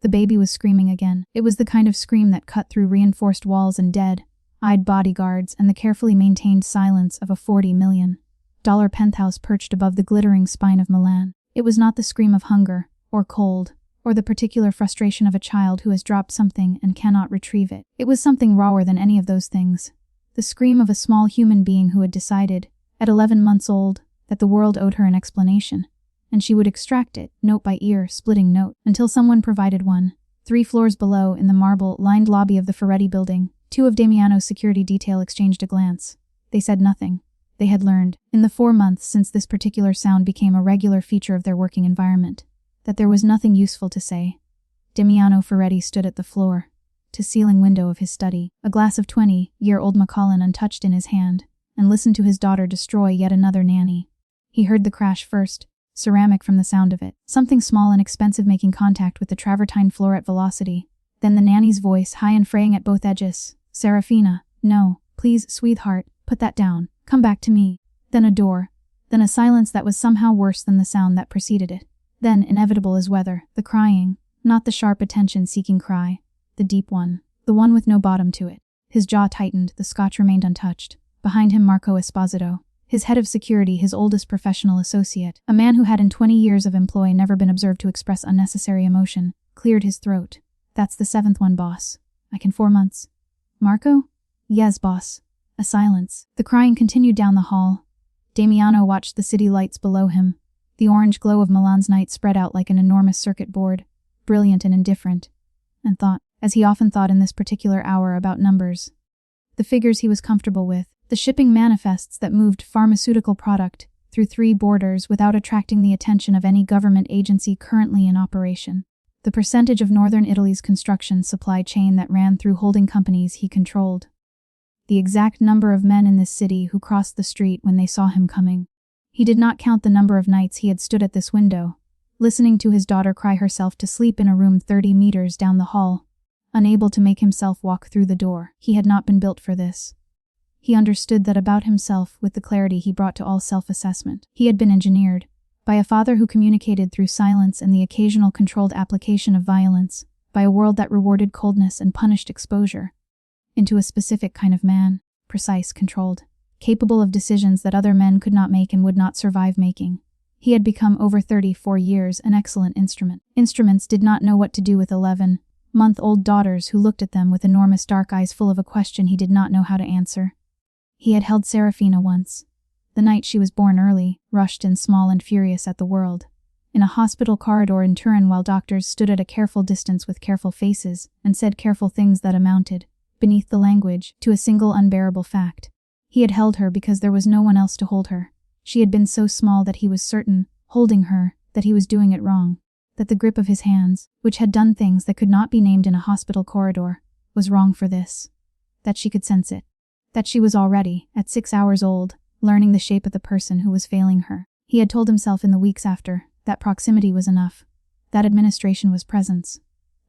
The baby was screaming again. It was the kind of scream that cut through reinforced walls and dead-eyed bodyguards and the carefully maintained silence of a $40 million penthouse perched above the glittering spine of Milan. It was not the scream of hunger, or cold, or the particular frustration of a child who has dropped something and cannot retrieve it. It was something rawer than any of those things. The scream of a small human being who had decided, at 11 months old, that the world owed her an explanation, and she would extract it, note by ear, splitting note, until someone provided one. 3 floors below, in the marble-lined lobby of the Ferretti building, 2 of Damiano's security detail exchanged a glance. They said nothing. They had learned, in the 4 months since this particular sound became a regular feature of their working environment, that there was nothing useful to say. Damiano Ferretti stood at the floor-to-ceiling window of his study, a glass of 20-year-old Macallan untouched in his hand, and listened to his daughter destroy yet another nanny. He heard the crash first, ceramic from the sound of it, something small and expensive making contact with the travertine floor at velocity. Then the nanny's voice, high and fraying at both edges. "Serafina, no, please, sweetheart, put that down. Come back to me." Then a door. Then a silence that was somehow worse than the sound that preceded it. Then, inevitable as weather, the crying, not the sharp attention-seeking cry, the deep one, the one with no bottom to it. His jaw tightened, the scotch remained untouched. Behind him Marco Esposito, his head of security, his oldest professional associate, a man who had in 20 years of employ never been observed to express unnecessary emotion, cleared his throat. "That's the 7th one, boss. I can 4 months." "Marco?" "Yes, boss." A silence. The crying continued down the hall. Damiano watched the city lights below him. The orange glow of Milan's night spread out like an enormous circuit board, brilliant and indifferent, and thought, as he often thought in this particular hour, about numbers. The figures he was comfortable with, the shipping manifests that moved pharmaceutical product through 3 borders without attracting the attention of any government agency currently in operation. The percentage of northern Italy's construction supply chain that ran through holding companies he controlled. The exact number of men in this city who crossed the street when they saw him coming. He did not count the number of nights he had stood at this window, listening to his daughter cry herself to sleep in a room 30 meters down the hall, unable to make himself walk through the door. He had not been built for this. He understood that about himself with the clarity he brought to all self-assessment. He had been engineered by a father who communicated through silence and the occasional controlled application of violence, by a world that rewarded coldness and punished exposure, into a specific kind of man, precise, controlled, capable of decisions that other men could not make and would not survive making. He had become, over 34 years, an excellent instrument. Instruments did not know what to do with 11-month-old daughters who looked at them with enormous dark eyes full of a question he did not know how to answer. He had held Serafina once, the night she was born early, rushed and small and furious at the world, in a hospital corridor in Turin while doctors stood at a careful distance with careful faces and said careful things that amounted, beneath the language, to a single unbearable fact. He had held her because there was no one else to hold her. She had been so small that he was certain, holding her, that he was doing it wrong, that the grip of his hands, which had done things that could not be named in a hospital corridor, was wrong for this. That she could sense it. That she was already, at 6 hours old, learning the shape of the person who was failing her. He had told himself in the weeks after, that proximity was enough, that administration was presence,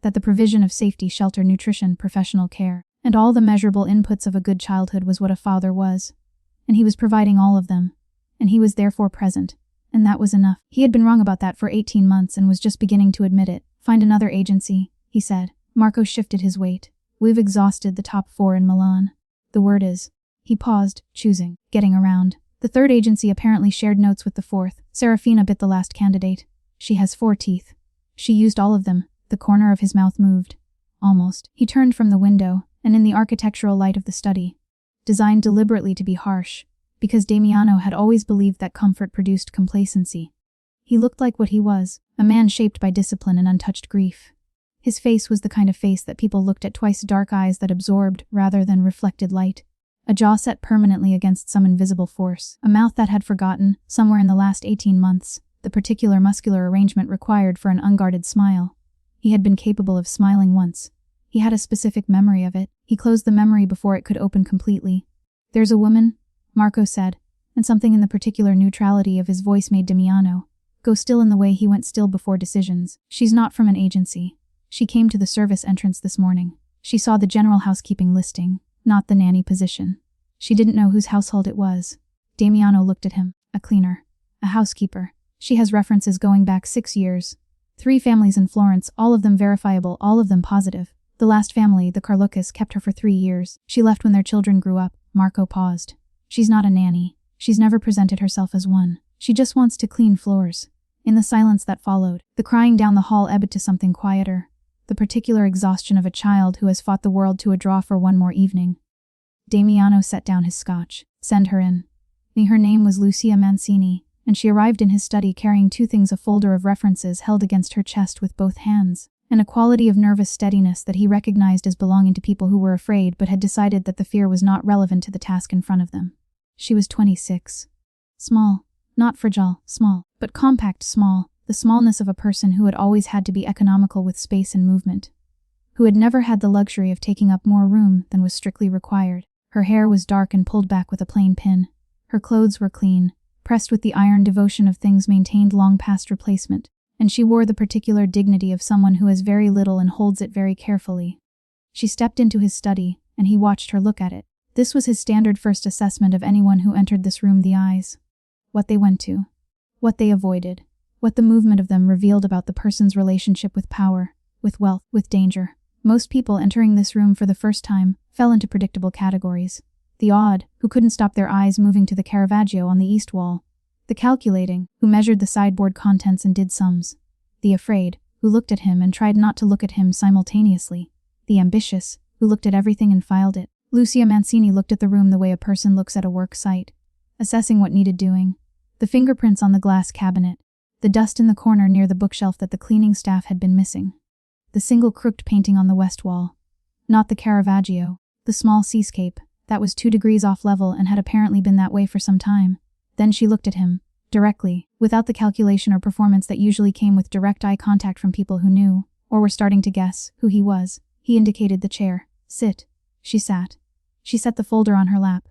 that the provision of safety, shelter, nutrition, professional care, and all the measurable inputs of a good childhood was what a father was. And he was providing all of them. And he was therefore present. And that was enough. He had been wrong about that for 18 months and was just beginning to admit it. "Find another agency," he said. Marco shifted his weight. "We've exhausted the top 4 in Milan. The word is..." He paused, choosing, getting around. The 3rd agency apparently shared notes with the 4th. Serafina bit the last candidate. "She has 4 teeth. She used all of them." The corner of his mouth moved. Almost. He turned from the window, and in the architectural light of the study, designed deliberately to be harsh, because Damiano had always believed that comfort produced complacency. He looked like what he was, a man shaped by discipline and untouched grief. His face was the kind of face that people looked at twice, dark eyes that absorbed rather than reflected light, a jaw set permanently against some invisible force, a mouth that had forgotten, somewhere in the last 18 months, the particular muscular arrangement required for an unguarded smile. He had been capable of smiling once. He had a specific memory of it. He closed the memory before it could open completely. "There's a woman," Marco said, and something in the particular neutrality of his voice made Damiano go still in the way he went still before decisions. "She's not from an agency. She came to the service entrance this morning. She saw the general housekeeping listing, not the nanny position. She didn't know whose household it was." Damiano looked at him. "A cleaner. A housekeeper. She has references going back 6 years. 3 families in Florence, all of them verifiable, all of them positive. The last family, the Carlucas, kept her for 3 years. She left when their children grew up. Marco paused. She's not a nanny. She's never presented herself as one. She just wants to clean floors. In the silence that followed, the crying down the hall ebbed to something quieter. The particular exhaustion of a child who has fought the world to a draw for one more evening. Damiano set down his scotch. Send her in. Her name was Lucia Mancini, and she arrived in his study carrying 2 things: a folder of references held against her chest with both hands, and a quality of nervous steadiness that he recognized as belonging to people who were afraid but had decided that the fear was not relevant to the task in front of them. She was 26. Small. Not fragile, small, but compact small, the smallness of a person who had always had to be economical with space and movement, who had never had the luxury of taking up more room than was strictly required. Her hair was dark and pulled back with a plain pin. Her clothes were clean, pressed with the iron devotion of things maintained long past replacement, and she wore the particular dignity of someone who has very little and holds it very carefully. She stepped into his study, and he watched her look at it. This was his standard first assessment of anyone who entered this room: the eyes. What they went to. What they avoided. What the movement of them revealed about the person's relationship with power, with wealth, with danger. Most people entering this room for the first time fell into predictable categories. The awed, who couldn't stop their eyes moving to the Caravaggio on the east wall. The calculating, who measured the sideboard contents and did sums. The afraid, who looked at him and tried not to look at him simultaneously. The ambitious, who looked at everything and filed it. Lucia Mancini looked at the room the way a person looks at a work site, assessing what needed doing. The fingerprints on the glass cabinet. The dust in the corner near the bookshelf that the cleaning staff had been missing. The single crooked painting on the west wall. Not the Caravaggio. The small seascape, that was 2 degrees off level and had apparently been that way for some time. Then she looked at him, directly, without the calculation or performance that usually came with direct eye contact from people who knew, or were starting to guess, who he was. He indicated the chair. Sit. She sat. She set the folder on her lap.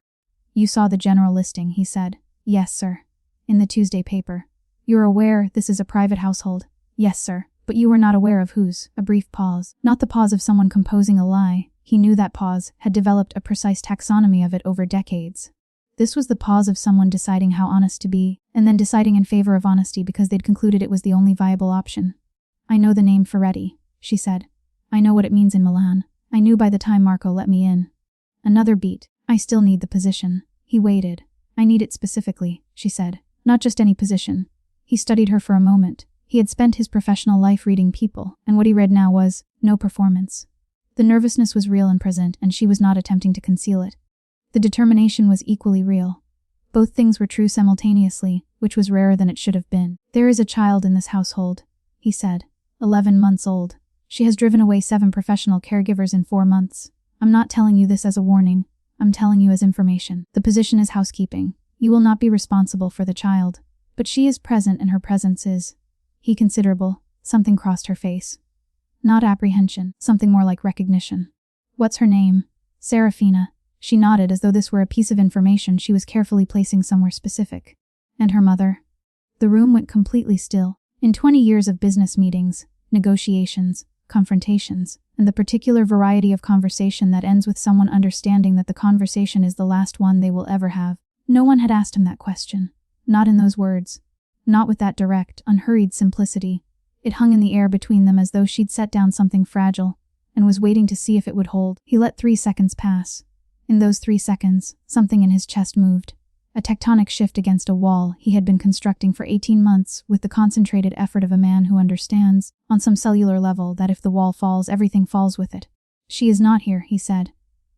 You saw the general listing, he said. Yes, sir. In the Tuesday paper. You're aware this is a private household? Yes, sir. But you were not aware of whose? A brief pause. Not the pause of someone composing a lie. He knew that pause, had developed a precise taxonomy of it over decades. This was the pause of someone deciding how honest to be, and then deciding in favor of honesty because they'd concluded it was the only viable option. I know the name Ferretti, she said. I know what it means in Milan. I knew by the time Marco let me in. Another beat. I still need the position. He waited. I need it specifically, she said. Not just any position. He studied her for a moment. He had spent his professional life reading people, and what he read now was, no performance. The nervousness was real and present, and she was not attempting to conceal it. The determination was equally real. Both things were true simultaneously, which was rarer than it should have been. There is a child in this household, he said. 11 months old. She has driven away 7 professional caregivers in 4 months. I'm not telling you this as a warning. I'm telling you as information. The position is housekeeping. You will not be responsible for the child. But she is present, and her presence is. He considerable. Something crossed her face. Not apprehension, something more like recognition. What's her name? Serafina. She nodded as though this were a piece of information she was carefully placing somewhere specific. And her mother? The room went completely still. In 20 years of business meetings, negotiations, confrontations, and the particular variety of conversation that ends with someone understanding that the conversation is the last one they will ever have, no one had asked him that question. Not in those words. Not with that direct, unhurried simplicity. It hung in the air between them as though she'd set down something fragile, and was waiting to see if it would hold. He let 3 seconds pass. In those 3 seconds, something in his chest moved. A tectonic shift against a wall he had been constructing for 18 months with the concentrated effort of a man who understands, on some cellular level, that if the wall falls, everything falls with it. She is not here, he said.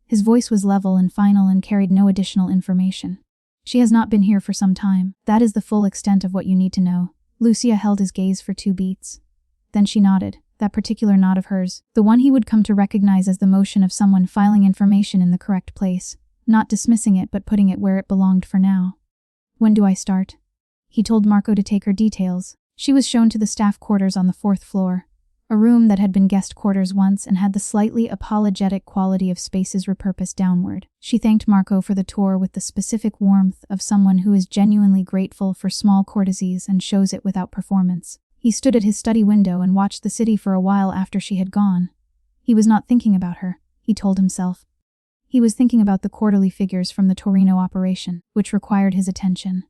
His voice was level and final and carried no additional information. She has not been here for some time. That is the full extent of what you need to know. Lucia held his gaze for 2 beats. Then she nodded, that particular nod of hers, the one he would come to recognize as the motion of someone filing information in the correct place, not dismissing it but putting it where it belonged for now. When do I start? He told Marco to take her details. She was shown to the staff quarters on the 4th floor, a room that had been guest quarters once and had the slightly apologetic quality of spaces repurposed downward. She thanked Marco for the tour with the specific warmth of someone who is genuinely grateful for small courtesies and shows it without performance. He stood at his study window and watched the city for a while after she had gone. He was not thinking about her, he told himself. He was thinking about the quarterly figures from the Torino operation, which required his attention.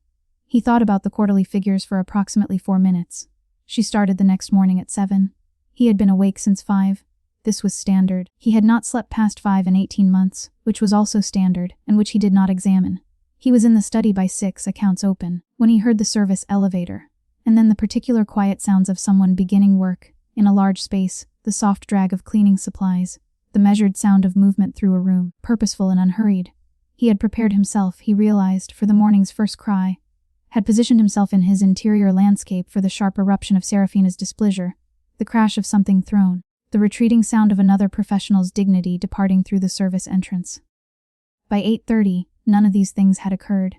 He thought about the quarterly figures for approximately 4 minutes. She started the next morning at 7. He had been awake since 5. This was standard. He had not slept past 5 in 18 months, which was also standard, and which he did not examine. He was in the study by 6, accounts open, when he heard the service elevator, and then the particular quiet sounds of someone beginning work, in a large space, the soft drag of cleaning supplies, the measured sound of movement through a room, purposeful and unhurried. He had prepared himself, he realized, for the morning's first cry, had positioned himself in his interior landscape for the sharp eruption of Serafina's displeasure, the crash of something thrown, the retreating sound of another professional's dignity departing through the service entrance. By 8:30, none of these things had occurred.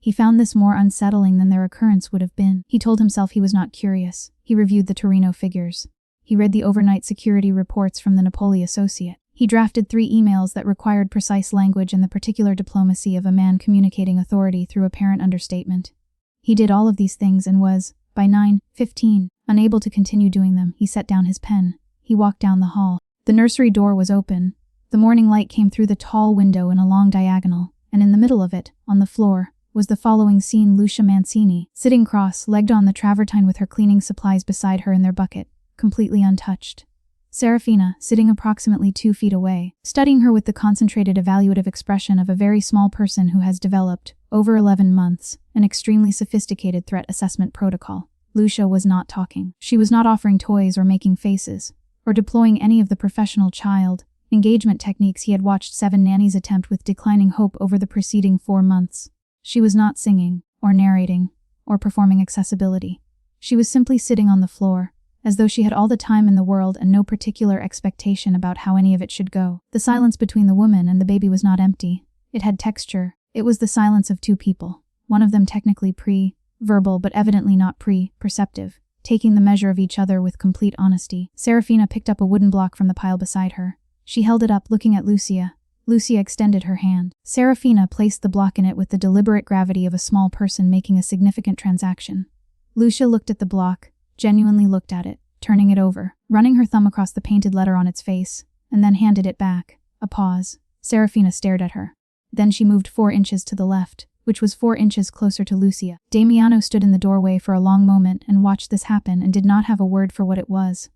He found this more unsettling than their occurrence would have been. He told himself he was not curious. He reviewed the Torino figures. He read the overnight security reports from the Napoli associate. He drafted 3 emails that required precise language and the particular diplomacy of a man communicating authority through apparent understatement. He did all of these things and was, by 9:15, unable to continue doing them. He set down his pen. He walked down the hall. The nursery door was open. The morning light came through the tall window in a long diagonal, and in the middle of it, on the floor, was the following scene: Lucia Mancini, sitting cross-legged on the travertine with her cleaning supplies beside her in their bucket, completely untouched. Serafina, sitting approximately 2 feet away, studying her with the concentrated evaluative expression of a very small person who has developed, over 11 months, an extremely sophisticated threat assessment protocol. Lucia was not talking. She was not offering toys or making faces, or deploying any of the professional child engagement techniques he had watched 7 nannies attempt with declining hope over the preceding 4 months. She was not singing, or narrating, or performing accessibility. She was simply sitting on the floor, as though she had all the time in the world and no particular expectation about how any of it should go. The silence between the woman and the baby was not empty. It had texture. It was the silence of 2 people, one of them technically pre-verbal but evidently not pre-perceptive, taking the measure of each other with complete honesty. Serafina picked up a wooden block from the pile beside her. She held it up, looking at Lucia. Lucia extended her hand. Serafina placed the block in it with the deliberate gravity of a small person making a significant transaction. Lucia looked at the block, genuinely looked at it, turning it over, running her thumb across the painted letter on its face, and then handed it back. A pause. Serafina stared at her. Then she moved 4 inches to the left, which was 4 inches closer to Lucia. Damiano stood in the doorway for a long moment and watched this happen and did not have a word for what it was.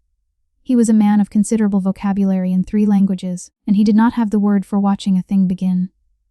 He was a man of considerable vocabulary in 3 languages, and he did not have the word for watching a thing begin.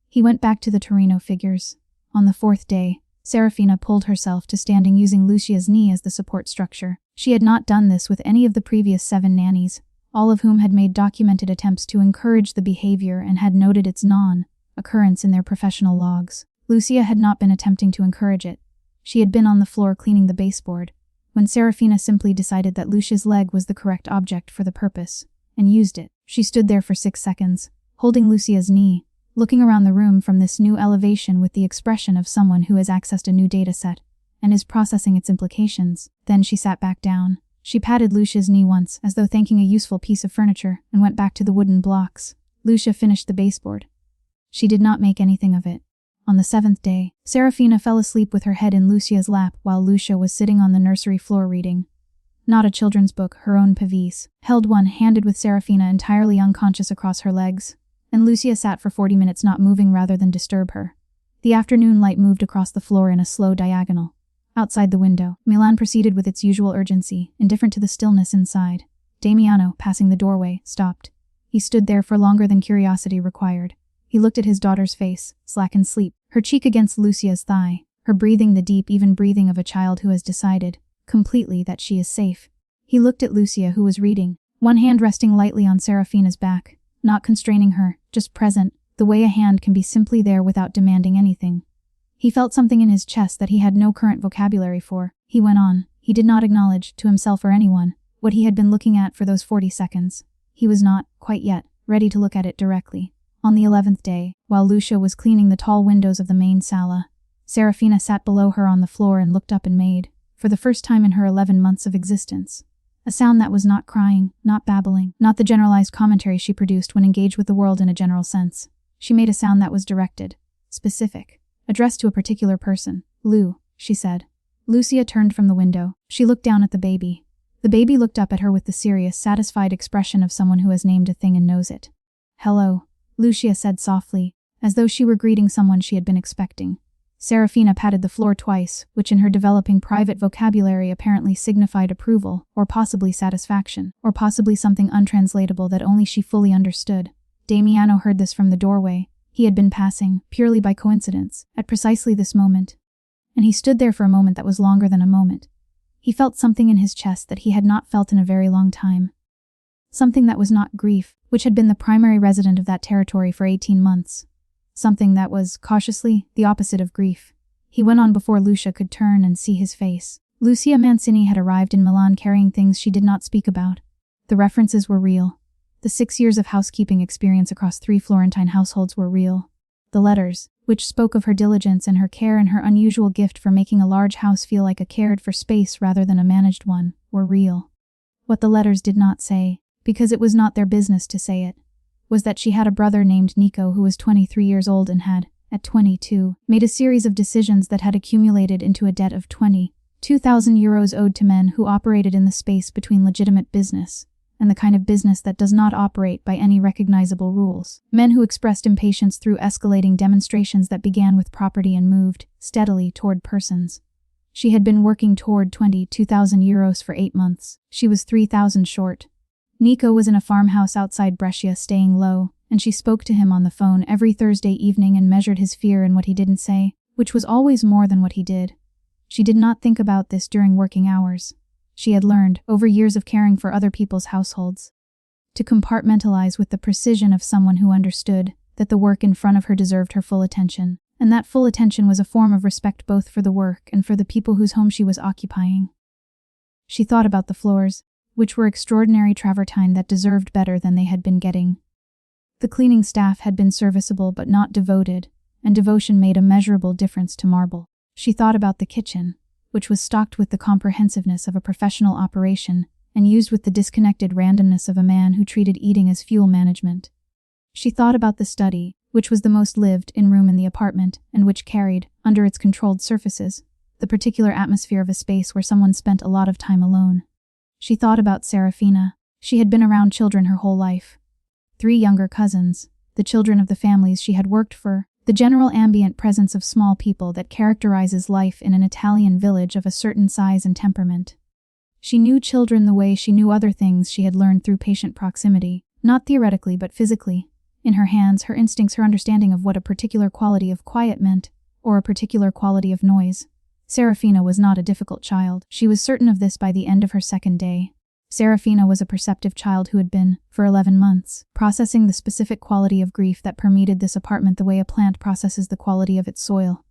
He went back to the Torino figures. On the 4th day, Serafina pulled herself to standing using Lucia's knee as the support structure. She had not done this with any of the previous 7 nannies, all of whom had made documented attempts to encourage the behavior and had noted its non-occurrence in their professional logs. Lucia had not been attempting to encourage it. She had been on the floor cleaning the baseboard, when Serafina simply decided that Lucia's leg was the correct object for the purpose, and used it. She stood there for 6 seconds, holding Lucia's knee, looking around the room from this new elevation with the expression of someone who has accessed a new data set, and is processing its implications. Then she sat back down. She patted Lucia's knee once, as though thanking a useful piece of furniture, and went back to the wooden blocks. Lucia finished the baseboard. She did not make anything of it. On the 7th day, Serafina fell asleep with her head in Lucia's lap while Lucia was sitting on the nursery floor reading. Not a children's book, her own Pavis, held one-handed with Serafina entirely unconscious across her legs, and Lucia sat for 40 minutes not moving rather than disturb her. The afternoon light moved across the floor in a slow diagonal. Outside the window, Milan proceeded with its usual urgency, indifferent to the stillness inside. Damiano, passing the doorway, stopped. He stood there for longer than curiosity required. He looked at his daughter's face, slack in sleep, her cheek against Lucia's thigh, her breathing the deep, even breathing of a child who has decided, completely, that she is safe. He looked at Lucia, who was reading, one hand resting lightly on Serafina's back, not constraining her, just present, the way a hand can be simply there without demanding anything. He felt something in his chest that he had no current vocabulary for. He went on. He did not acknowledge, to himself or anyone, what he had been looking at for those 40 seconds. He was not, quite yet, ready to look at it directly. On the 11th day, while Lucia was cleaning the tall windows of the main sala, Serafina sat below her on the floor and looked up and made, for the first time in her 11 months of existence, a sound that was not crying, not babbling, not the generalized commentary she produced when engaged with the world in a general sense. She made a sound that was directed, specific, addressed to a particular person. "Lou," she said. Lucia turned from the window. She looked down at the baby. The baby looked up at her with the serious, satisfied expression of someone who has named a thing and knows it. "Hello," Lucia said softly, as though she were greeting someone she had been expecting. Serafina patted the floor twice, which in her developing private vocabulary apparently signified approval, or possibly satisfaction, or possibly something untranslatable that only she fully understood. Damiano heard this from the doorway. He had been passing, purely by coincidence, at precisely this moment. And he stood there for a moment that was longer than a moment. He felt something in his chest that he had not felt in a very long time. Something that was not grief, which had been the primary resident of that territory for 18 months. Something that was, cautiously, the opposite of grief. He went on before Lucia could turn and see his face. Lucia Mancini had arrived in Milan carrying things she did not speak about. The references were real. The 6 years of housekeeping experience across 3 Florentine households were real. The letters, which spoke of her diligence and her care and her unusual gift for making a large house feel like a cared-for space rather than a managed one, were real. What the letters did not say, because it was not their business to say it, was that she had a brother named Nico who was 23 years old and had, at 22, made a series of decisions that had accumulated into a debt of 22,000 euros owed to men who operated in the space between legitimate business and the kind of business that does not operate by any recognizable rules. Men who expressed impatience through escalating demonstrations that began with property and moved, steadily, toward persons. She had been working toward 22,000 euros for 8 months. She was 3,000 short. Nico was in a farmhouse outside Brescia staying low, and she spoke to him on the phone every Thursday evening and measured his fear in what he didn't say, which was always more than what he did. She did not think about this during working hours. She had learned, over years of caring for other people's households, to compartmentalize with the precision of someone who understood that the work in front of her deserved her full attention, and that full attention was a form of respect both for the work and for the people whose home she was occupying. She thought about the floors, which were extraordinary travertine that deserved better than they had been getting. The cleaning staff had been serviceable but not devoted, and devotion made a measurable difference to marble. She thought about the kitchen, which was stocked with the comprehensiveness of a professional operation and used with the disconnected randomness of a man who treated eating as fuel management. She thought about the study, which was the most lived-in room in the apartment and which carried, under its controlled surfaces, the particular atmosphere of a space where someone spent a lot of time alone. She thought about Serafina. She had been around children her whole life. 3 younger cousins, the children of the families she had worked for, the general ambient presence of small people that characterizes life in an Italian village of a certain size and temperament. She knew children the way she knew other things she had learned through patient proximity, not theoretically but physically. In her hands, her instincts, her understanding of what a particular quality of quiet meant, or a particular quality of noise. Serafina was not a difficult child. She was certain of this by the end of her 2nd day. Serafina was a perceptive child who had been, for 11 months, processing the specific quality of grief that permeated this apartment the way a plant processes the quality of its soil.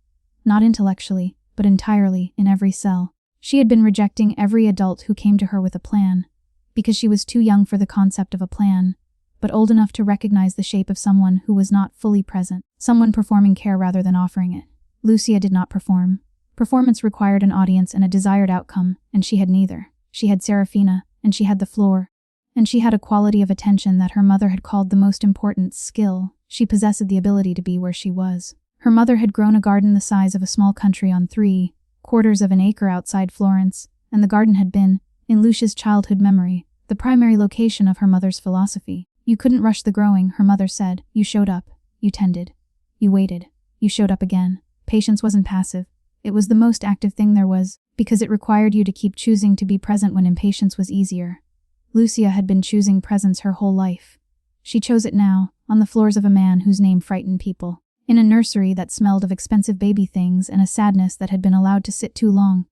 Not intellectually, but entirely, in every cell. She had been rejecting every adult who came to her with a plan, because she was too young for the concept of a plan, but old enough to recognize the shape of someone who was not fully present, someone performing care rather than offering it. Lucia did not perform. Performance required an audience and a desired outcome, and she had neither. She had Serafina, and she had the floor, and she had a quality of attention that her mother had called the most important skill. She possessed the ability to be where she was. Her mother had grown a garden the size of a small country on 3/4 of an acre outside Florence, and the garden had been, in Lucia's childhood memory, the primary location of her mother's philosophy. You couldn't rush the growing, her mother said. You showed up. You tended. You waited. You showed up again. Patience wasn't passive. It was the most active thing there was, because it required you to keep choosing to be present when impatience was easier. Lucia had been choosing presence her whole life. She chose it now, on the floors of a man whose name frightened people, in a nursery that smelled of expensive baby things and a sadness that had been allowed to sit too long.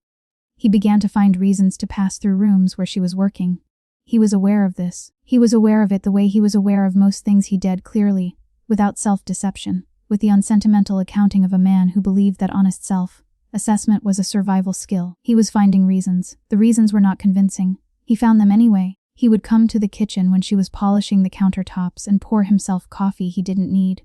He began to find reasons to pass through rooms where she was working. He was aware of this. He was aware of it the way he was aware of most things he did, clearly, without self-deception, with the unsentimental accounting of a man who believed that honest self-assessment was a survival skill. He was finding reasons. The reasons were not convincing. He found them anyway. He would come to the kitchen when she was polishing the countertops and pour himself coffee he didn't need,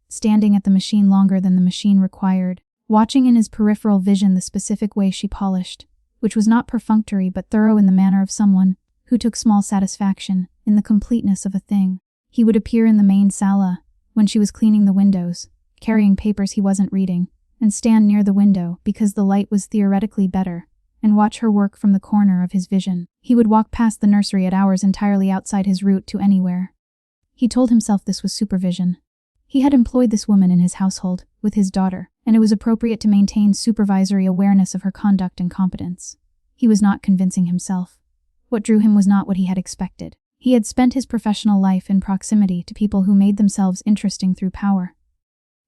standing at the machine longer than the machine required, watching in his peripheral vision the specific way she polished, which was not perfunctory but thorough in the manner of someone who took small satisfaction in the completeness of a thing. He would appear in the main sala when she was cleaning the windows, carrying papers he wasn't reading, and stand near the window because the light was theoretically better, and watch her work from the corner of his vision. He would walk past the nursery at hours entirely outside his route to anywhere. He told himself this was supervision. He had employed this woman in his household, with his daughter, and it was appropriate to maintain supervisory awareness of her conduct and competence. He was not convincing himself. What drew him was not what he had expected. He had spent his professional life in proximity to people who made themselves interesting through power.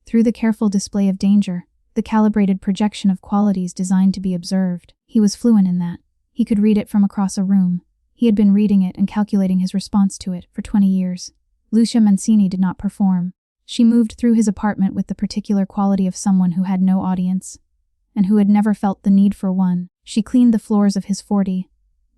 Through the careful display of danger, the calibrated projection of qualities designed to be observed. He was fluent in that. He could read it from across a room. He had been reading it and calculating his response to it for 20 years. Lucia Mancini did not perform. She moved through his apartment with the particular quality of someone who had no audience, and who had never felt the need for one. She cleaned the floors of his €40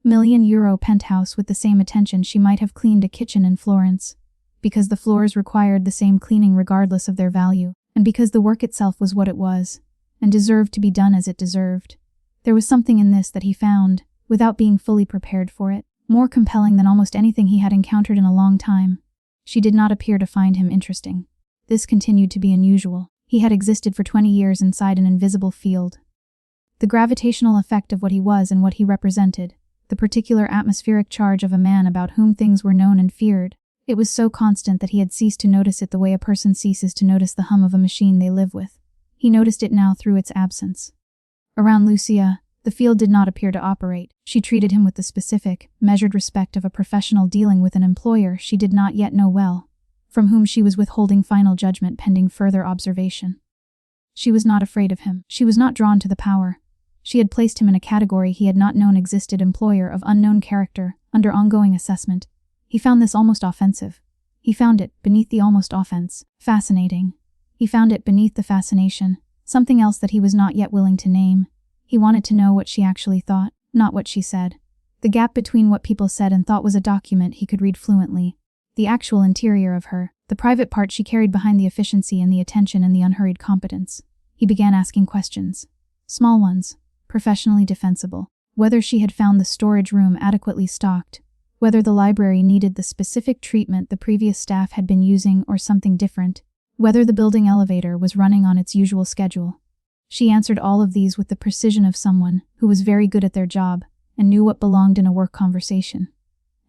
million penthouse with the same attention she might have cleaned a kitchen in Florence, because the floors required the same cleaning regardless of their value, and because the work itself was what it was, and deserved to be done as it deserved. There was something in this that he found, without being fully prepared for it, more compelling than almost anything he had encountered in a long time. She did not appear to find him interesting. This continued to be unusual. He had existed for 20 years inside an invisible field. The gravitational effect of what he was and what he represented, the particular atmospheric charge of a man about whom things were known and feared, it was so constant that he had ceased to notice it the way a person ceases to notice the hum of a machine they live with. He noticed it now through its absence. Around Lucia, the field did not appear to operate. She treated him with the specific, measured respect of a professional dealing with an employer she did not yet know well, from whom she was withholding final judgment pending further observation. She was not afraid of him. She was not drawn to the power. She had placed him in a category he had not known existed, employer of unknown character, under ongoing assessment. He found this almost offensive. He found it, beneath the almost offense, fascinating. He found it beneath the fascination, something else that he was not yet willing to name. He wanted to know what she actually thought, not what she said. The gap between what people said and thought was a document he could read fluently. The actual interior of her, the private part she carried behind the efficiency and the attention and the unhurried competence. He began asking questions. Small ones. Professionally defensible. Whether she had found the storage room adequately stocked, whether the library needed the specific treatment the previous staff had been using or something different, whether the building elevator was running on its usual schedule. She answered all of these with the precision of someone who was very good at their job and knew what belonged in a work conversation.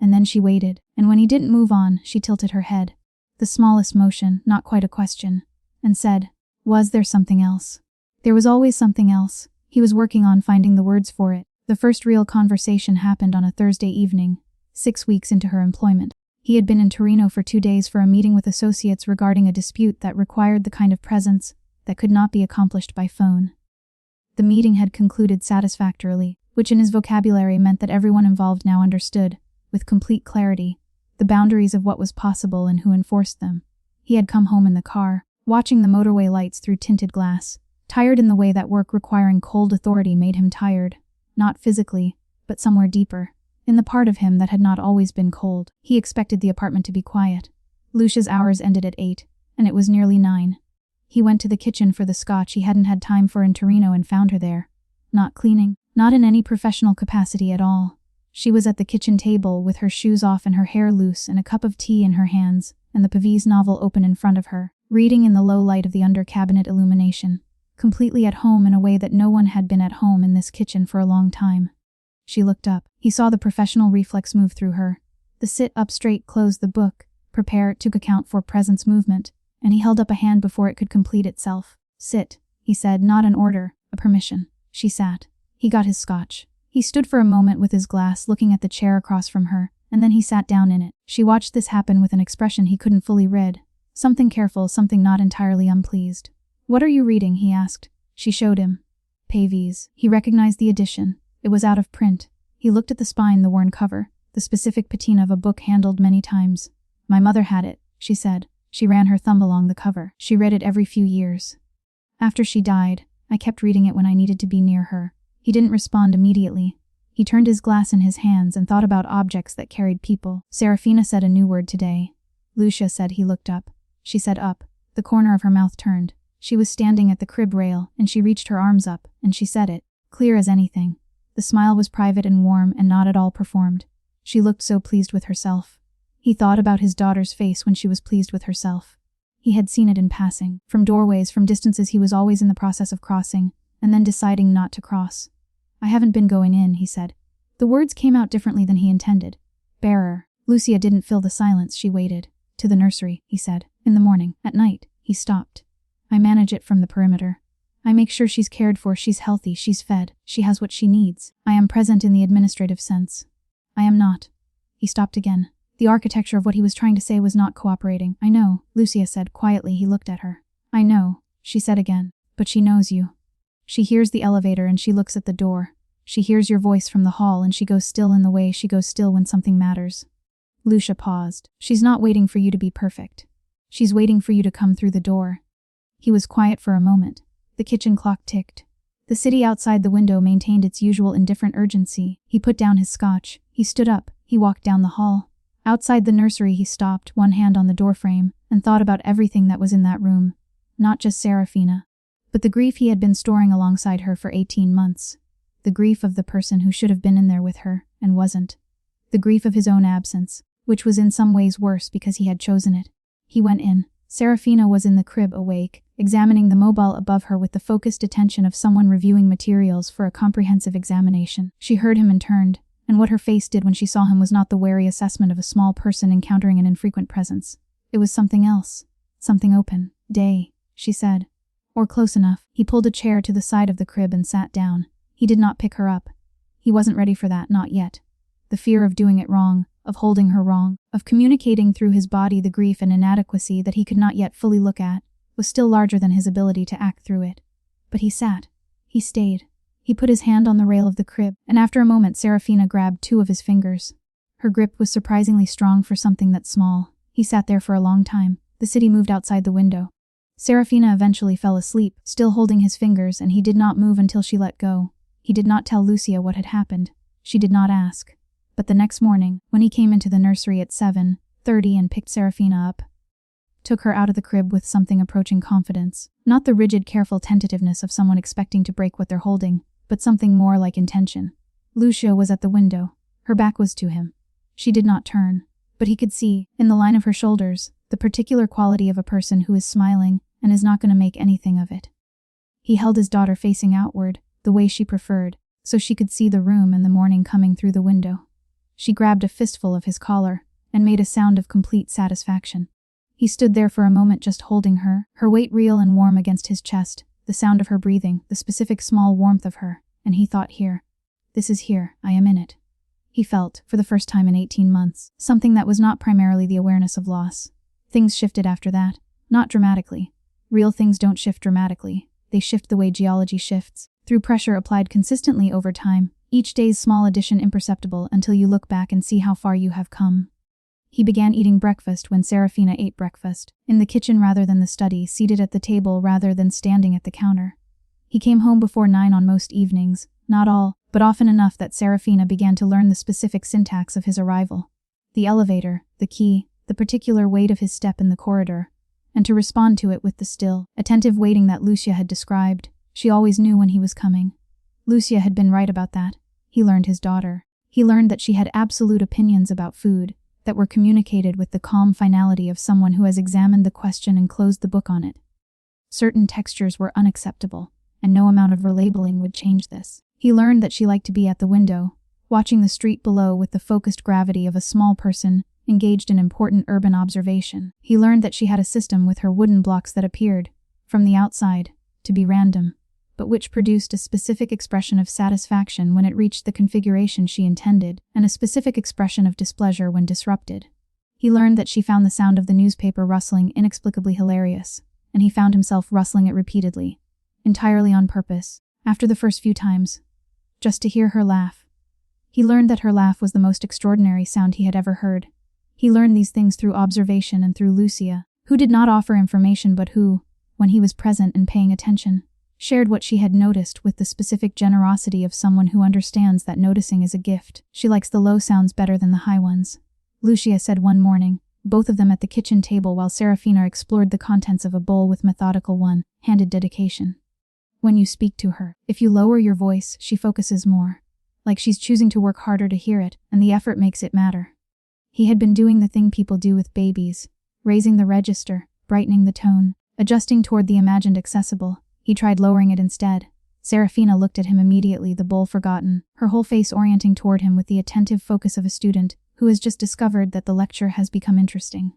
And then she waited, and when he didn't move on, she tilted her head, the smallest motion, not quite a question, and said, "Was there something else?" There was always something else. He was working on finding the words for it. The first real conversation happened on a Thursday evening, 6 weeks into her employment. He had been in Torino for 2 days for a meeting with associates regarding a dispute that required the kind of presence that could not be accomplished by phone. The meeting had concluded satisfactorily, which in his vocabulary meant that everyone involved now understood, with complete clarity, the boundaries of what was possible and who enforced them. He had come home in the car, watching the motorway lights through tinted glass, tired in the way that work requiring cold authority made him tired, not physically, but somewhere deeper, in the part of him that had not always been cold. He expected the apartment to be quiet. Lucia's hours ended at 8, and it was nearly 9. He went to the kitchen for the scotch he hadn't had time for in Torino and found her there. Not cleaning, not in any professional capacity at all. She was at the kitchen table with her shoes off and her hair loose and a cup of tea in her hands, and the Pavese novel open in front of her, reading in the low light of the under-cabinet illumination, completely at home in a way that no one had been at home in this kitchen for a long time. She looked up. He saw the professional reflex move through her. The sit up straight closed the book, prepare to account for presence movement, and he held up a hand before it could complete itself. "Sit," he said, not an order, a permission. She sat. He got his scotch. He stood for a moment with his glass looking at the chair across from her, and then he sat down in it. She watched this happen with an expression he couldn't fully read. Something careful, something not entirely unpleased. "What are you reading?" he asked. She showed him. Pavese. He recognized the edition. It was out of print. He looked at the spine, the worn cover, the specific patina of a book handled many times. "My mother had it," she said. She ran her thumb along the cover. She read it every few years. "After she died, I kept reading it when I needed to be near her." He didn't respond immediately. He turned his glass in his hands and thought about objects that carried people. Serafina said a new word today. Lucia said. He looked up. She said up. The corner of her mouth turned. She was standing at the crib rail, and she reached her arms up, and she said it, clear as anything. The smile was private and warm and not at all performed. She looked so pleased with herself. He thought about his daughter's face when she was pleased with herself. He had seen it in passing, from doorways, from distances he was always in the process of crossing, and then deciding not to cross. "I haven't been going in," he said. The words came out differently than he intended. "Bearer." Lucia didn't fill the silence. She waited. "To the nursery," he said. "In the morning. At night." He stopped. "I manage it from the perimeter." I make sure she's cared for, she's healthy, she's fed, she has what she needs. I am present in the administrative sense. I am not. He stopped again. The architecture of what he was trying to say was not cooperating. I know, Lucia said quietly. He looked at her. I know, she said again, but she knows you. She hears the elevator and she looks at the door. She hears your voice from the hall and she goes still in the way she goes still when something matters. Lucia paused. She's not waiting for you to be perfect. She's waiting for you to come through the door. He was quiet for a moment. The kitchen clock ticked. The city outside the window maintained its usual indifferent urgency. He put down his scotch. He stood up. He walked down the hall. Outside the nursery he stopped, one hand on the doorframe, and thought about everything that was in that room. Not just Serafina, but the grief he had been storing alongside her for 18 months. The grief of the person who should have been in there with her, and wasn't. The grief of his own absence, which was in some ways worse because he had chosen it. He went in. Serafina was in the crib, awake, examining the mobile above her with the focused attention of someone reviewing materials for a comprehensive examination. She heard him and turned, and what her face did when she saw him was not the wary assessment of a small person encountering an infrequent presence. It was something else. Something open. Day, she said. Or close enough. He pulled a chair to the side of the crib and sat down. He did not pick her up. He wasn't ready for that, not yet. The fear of doing it wrong, of holding her wrong, of communicating through his body the grief and inadequacy that he could not yet fully look at, was still larger than his ability to act through it. But he sat. He stayed. He put his hand on the rail of the crib, and after a moment Serafina grabbed 2 of his fingers. Her grip was surprisingly strong for something that small. He sat there for a long time. The city moved outside the window. Serafina eventually fell asleep, still holding his fingers, and he did not move until she let go. He did not tell Lucia what had happened. She did not ask. But the next morning, when he came into the nursery at 7:30 and picked Serafina up, took her out of the crib with something approaching confidence, not the rigid, careful tentativeness of someone expecting to break what they're holding, but something more like intention. Lucia was at the window. Her back was to him. She did not turn, but he could see, in the line of her shoulders, the particular quality of a person who is smiling and is not going to make anything of it. He held his daughter facing outward, the way she preferred, so she could see the room and the morning coming through the window. She grabbed a fistful of his collar and made a sound of complete satisfaction. He stood there for a moment just holding her, her weight real and warm against his chest, the sound of her breathing, the specific small warmth of her, and he thought, here. This is here, I am in it. He felt, for the first time in 18 months, something that was not primarily the awareness of loss. Things shifted after that, not dramatically. Real things don't shift dramatically. They shift the way geology shifts, through pressure applied consistently over time, each day's small addition imperceptible until you look back and see how far you have come. He began eating breakfast when Serafina ate breakfast, in the kitchen rather than the study, seated at the table rather than standing at the counter. He came home before 9 on most evenings, not all, but often enough that Serafina began to learn the specific syntax of his arrival. The elevator, the key, the particular weight of his step in the corridor, and to respond to it with the still, attentive waiting that Lucia had described. She always knew when he was coming. Lucia had been right about that. He learned his daughter. He learned that she had absolute opinions about food, that were communicated with the calm finality of someone who has examined the question and closed the book on it. Certain textures were unacceptable, and no amount of relabeling would change this. He learned that she liked to be at the window, watching the street below with the focused gravity of a small person engaged in important urban observation. He learned that she had a system with her wooden blocks that appeared, from the outside, to be random, but which produced a specific expression of satisfaction when it reached the configuration she intended, and a specific expression of displeasure when disrupted. He learned that she found the sound of the newspaper rustling inexplicably hilarious, and he found himself rustling it repeatedly, entirely on purpose, after the first few times, just to hear her laugh. He learned that her laugh was the most extraordinary sound he had ever heard. He learned these things through observation and through Lucia, who did not offer information but who, when he was present and paying attention, shared what she had noticed with the specific generosity of someone who understands that noticing is a gift. She likes the low sounds better than the high ones, Lucia said one morning, both of them at the kitchen table while Serafina explored the contents of a bowl with methodical one-handed dedication. When you speak to her, if you lower your voice, she focuses more, like she's choosing to work harder to hear it, and the effort makes it matter. He had been doing the thing people do with babies, raising the register, brightening the tone, adjusting toward the imagined accessible. He tried lowering it instead. Serafina looked at him immediately, the bowl forgotten, her whole face orienting toward him with the attentive focus of a student who has just discovered that the lecture has become interesting.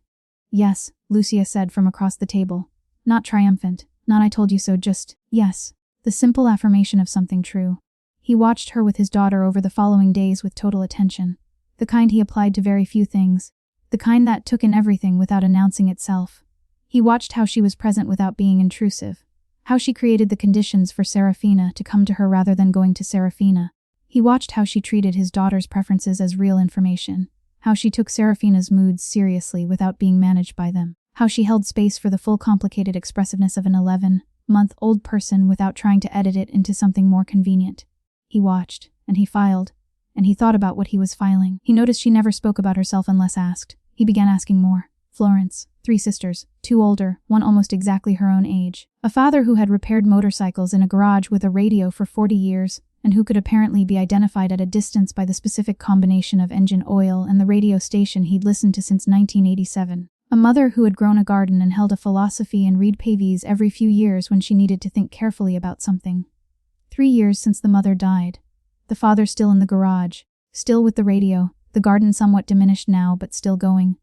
Yes, Lucia said from across the table. Not triumphant, Not "I told you so," just "yes." The simple affirmation of something true. He watched her with his daughter over the following days with total attention. The kind he applied to very few things. The kind that took in everything without announcing itself. He watched how she was present without being intrusive. How she created the conditions for Serafina to come to her rather than going to Serafina. He watched how she treated his daughter's preferences as real information. How she took Serafina's moods seriously without being managed by them. How she held space for the full complicated expressiveness of an 11-month-old person without trying to edit it into something more convenient. He watched, and he filed, and he thought about what he was filing. He noticed she never spoke about herself unless asked. He began asking more. Florence, 3 sisters, 2 older, 1 almost exactly her own age. A father who had repaired motorcycles in a garage with a radio for 40 years, and who could apparently be identified at a distance by the specific combination of engine oil and the radio station he'd listened to since 1987. A mother who had grown a garden and held a philosophy and read pavies every few years when she needed to think carefully about something. 3 years since the mother died. The father still in the garage, still with the radio, the garden somewhat diminished now but still going.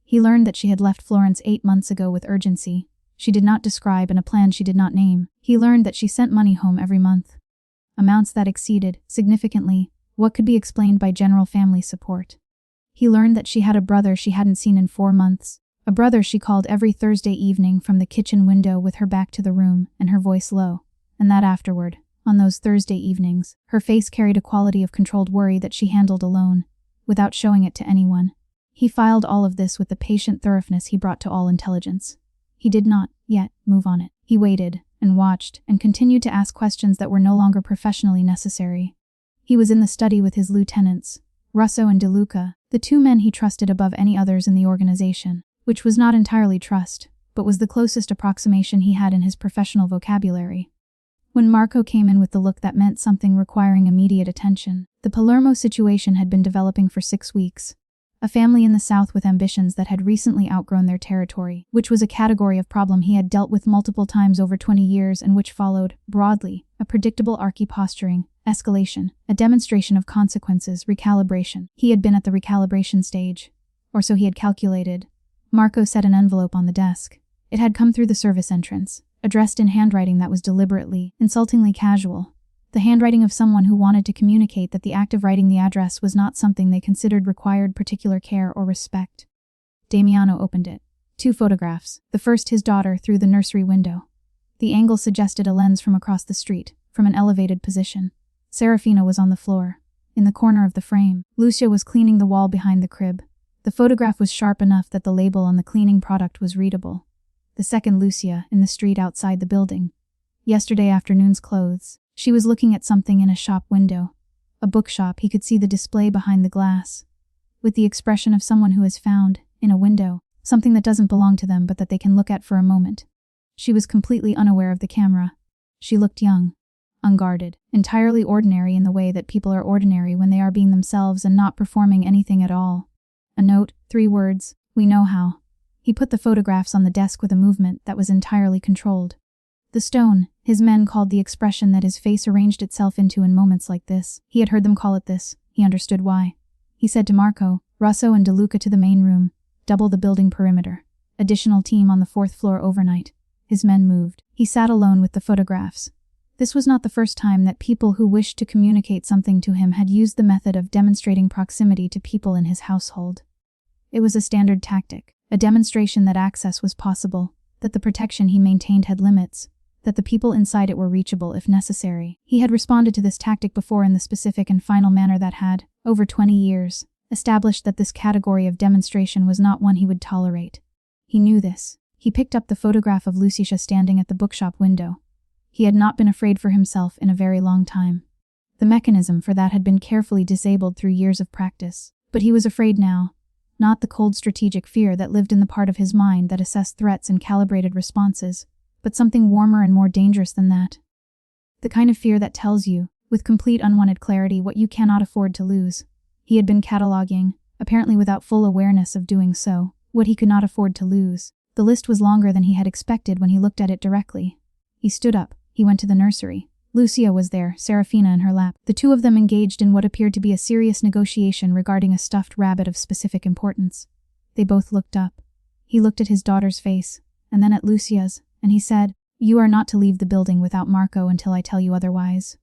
He learned that she had left Florence 8 months ago with urgency. She did not describe and a plan she did not name. He learned that she sent money home every month. Amounts that exceeded, significantly, what could be explained by general family support. He learned that she had a brother she hadn't seen in 4 months. A brother she called every Thursday evening from the kitchen window with her back to the room and her voice low. And that afterward, on those Thursday evenings, her face carried a quality of controlled worry that she handled alone, without showing it to anyone. He filed all of this with the patient thoroughness he brought to all intelligence. He did not, yet, move on it. He waited, and watched, and continued to ask questions that were no longer professionally necessary. He was in the study with his lieutenants, Russo and De Luca, the 2 men he trusted above any others in the organization, which was not entirely trust, but was the closest approximation he had in his professional vocabulary. When Marco came in with the look that meant something requiring immediate attention, the Palermo situation had been developing for 6 weeks. A family in the south with ambitions that had recently outgrown their territory, which was a category of problem he had dealt with multiple times over 20 years and which followed, broadly, a predictable archy-posturing, escalation, a demonstration of consequences, recalibration. He had been at the recalibration stage. Or so he had calculated. Marco set an envelope on the desk. It had come through the service entrance, addressed in handwriting that was deliberately, insultingly casual. The handwriting of someone who wanted to communicate that the act of writing the address was not something they considered required particular care or respect. Damiano opened it. 2 photographs, the first his daughter through the nursery window. The angle suggested a lens from across the street, from an elevated position. Serafina was on the floor. In the corner of the frame, Lucia was cleaning the wall behind the crib. The photograph was sharp enough that the label on the cleaning product was readable. The second Lucia, in the street outside the building. Yesterday afternoon's clothes. She was looking at something in a shop window. A bookshop, he could see the display behind the glass. With the expression of someone who has found, in a window, something that doesn't belong to them but that they can look at for a moment. She was completely unaware of the camera. She looked young, unguarded, entirely ordinary in the way that people are ordinary when they are being themselves and not performing anything at all. A note, 3 words, "We know how." He put the photographs on the desk with a movement that was entirely controlled. The stone, his men called the expression that his face arranged itself into in moments like this. He had heard them call it this. He understood why. He said to Marco, Russo and De Luca to the main room, double the building perimeter. Additional team on the 4th floor overnight. His men moved. He sat alone with the photographs. This was not the first time that people who wished to communicate something to him had used the method of demonstrating proximity to people in his household. It was a standard tactic, a demonstration that access was possible, that the protection he maintained had limits, that the people inside it were reachable if necessary. He had responded to this tactic before in the specific and final manner that had, over 20 years, established that this category of demonstration was not one he would tolerate. He knew this. He picked up the photograph of Lucia standing at the bookshop window. He had not been afraid for himself in a very long time. The mechanism for that had been carefully disabled through years of practice. But he was afraid now. Not the cold strategic fear that lived in the part of his mind that assessed threats and calibrated responses, but something warmer and more dangerous than that. The kind of fear that tells you, with complete unwanted clarity, what you cannot afford to lose. He had been cataloging, apparently without full awareness of doing so, what he could not afford to lose. The list was longer than he had expected when he looked at it directly. He stood up. He went to the nursery. Lucia was there, Serafina in her lap. The 2 of them engaged in what appeared to be a serious negotiation regarding a stuffed rabbit of specific importance. They both looked up. He looked at his daughter's face, and then at Lucia's, and he said, You are not to leave the building without Marco until I tell you otherwise.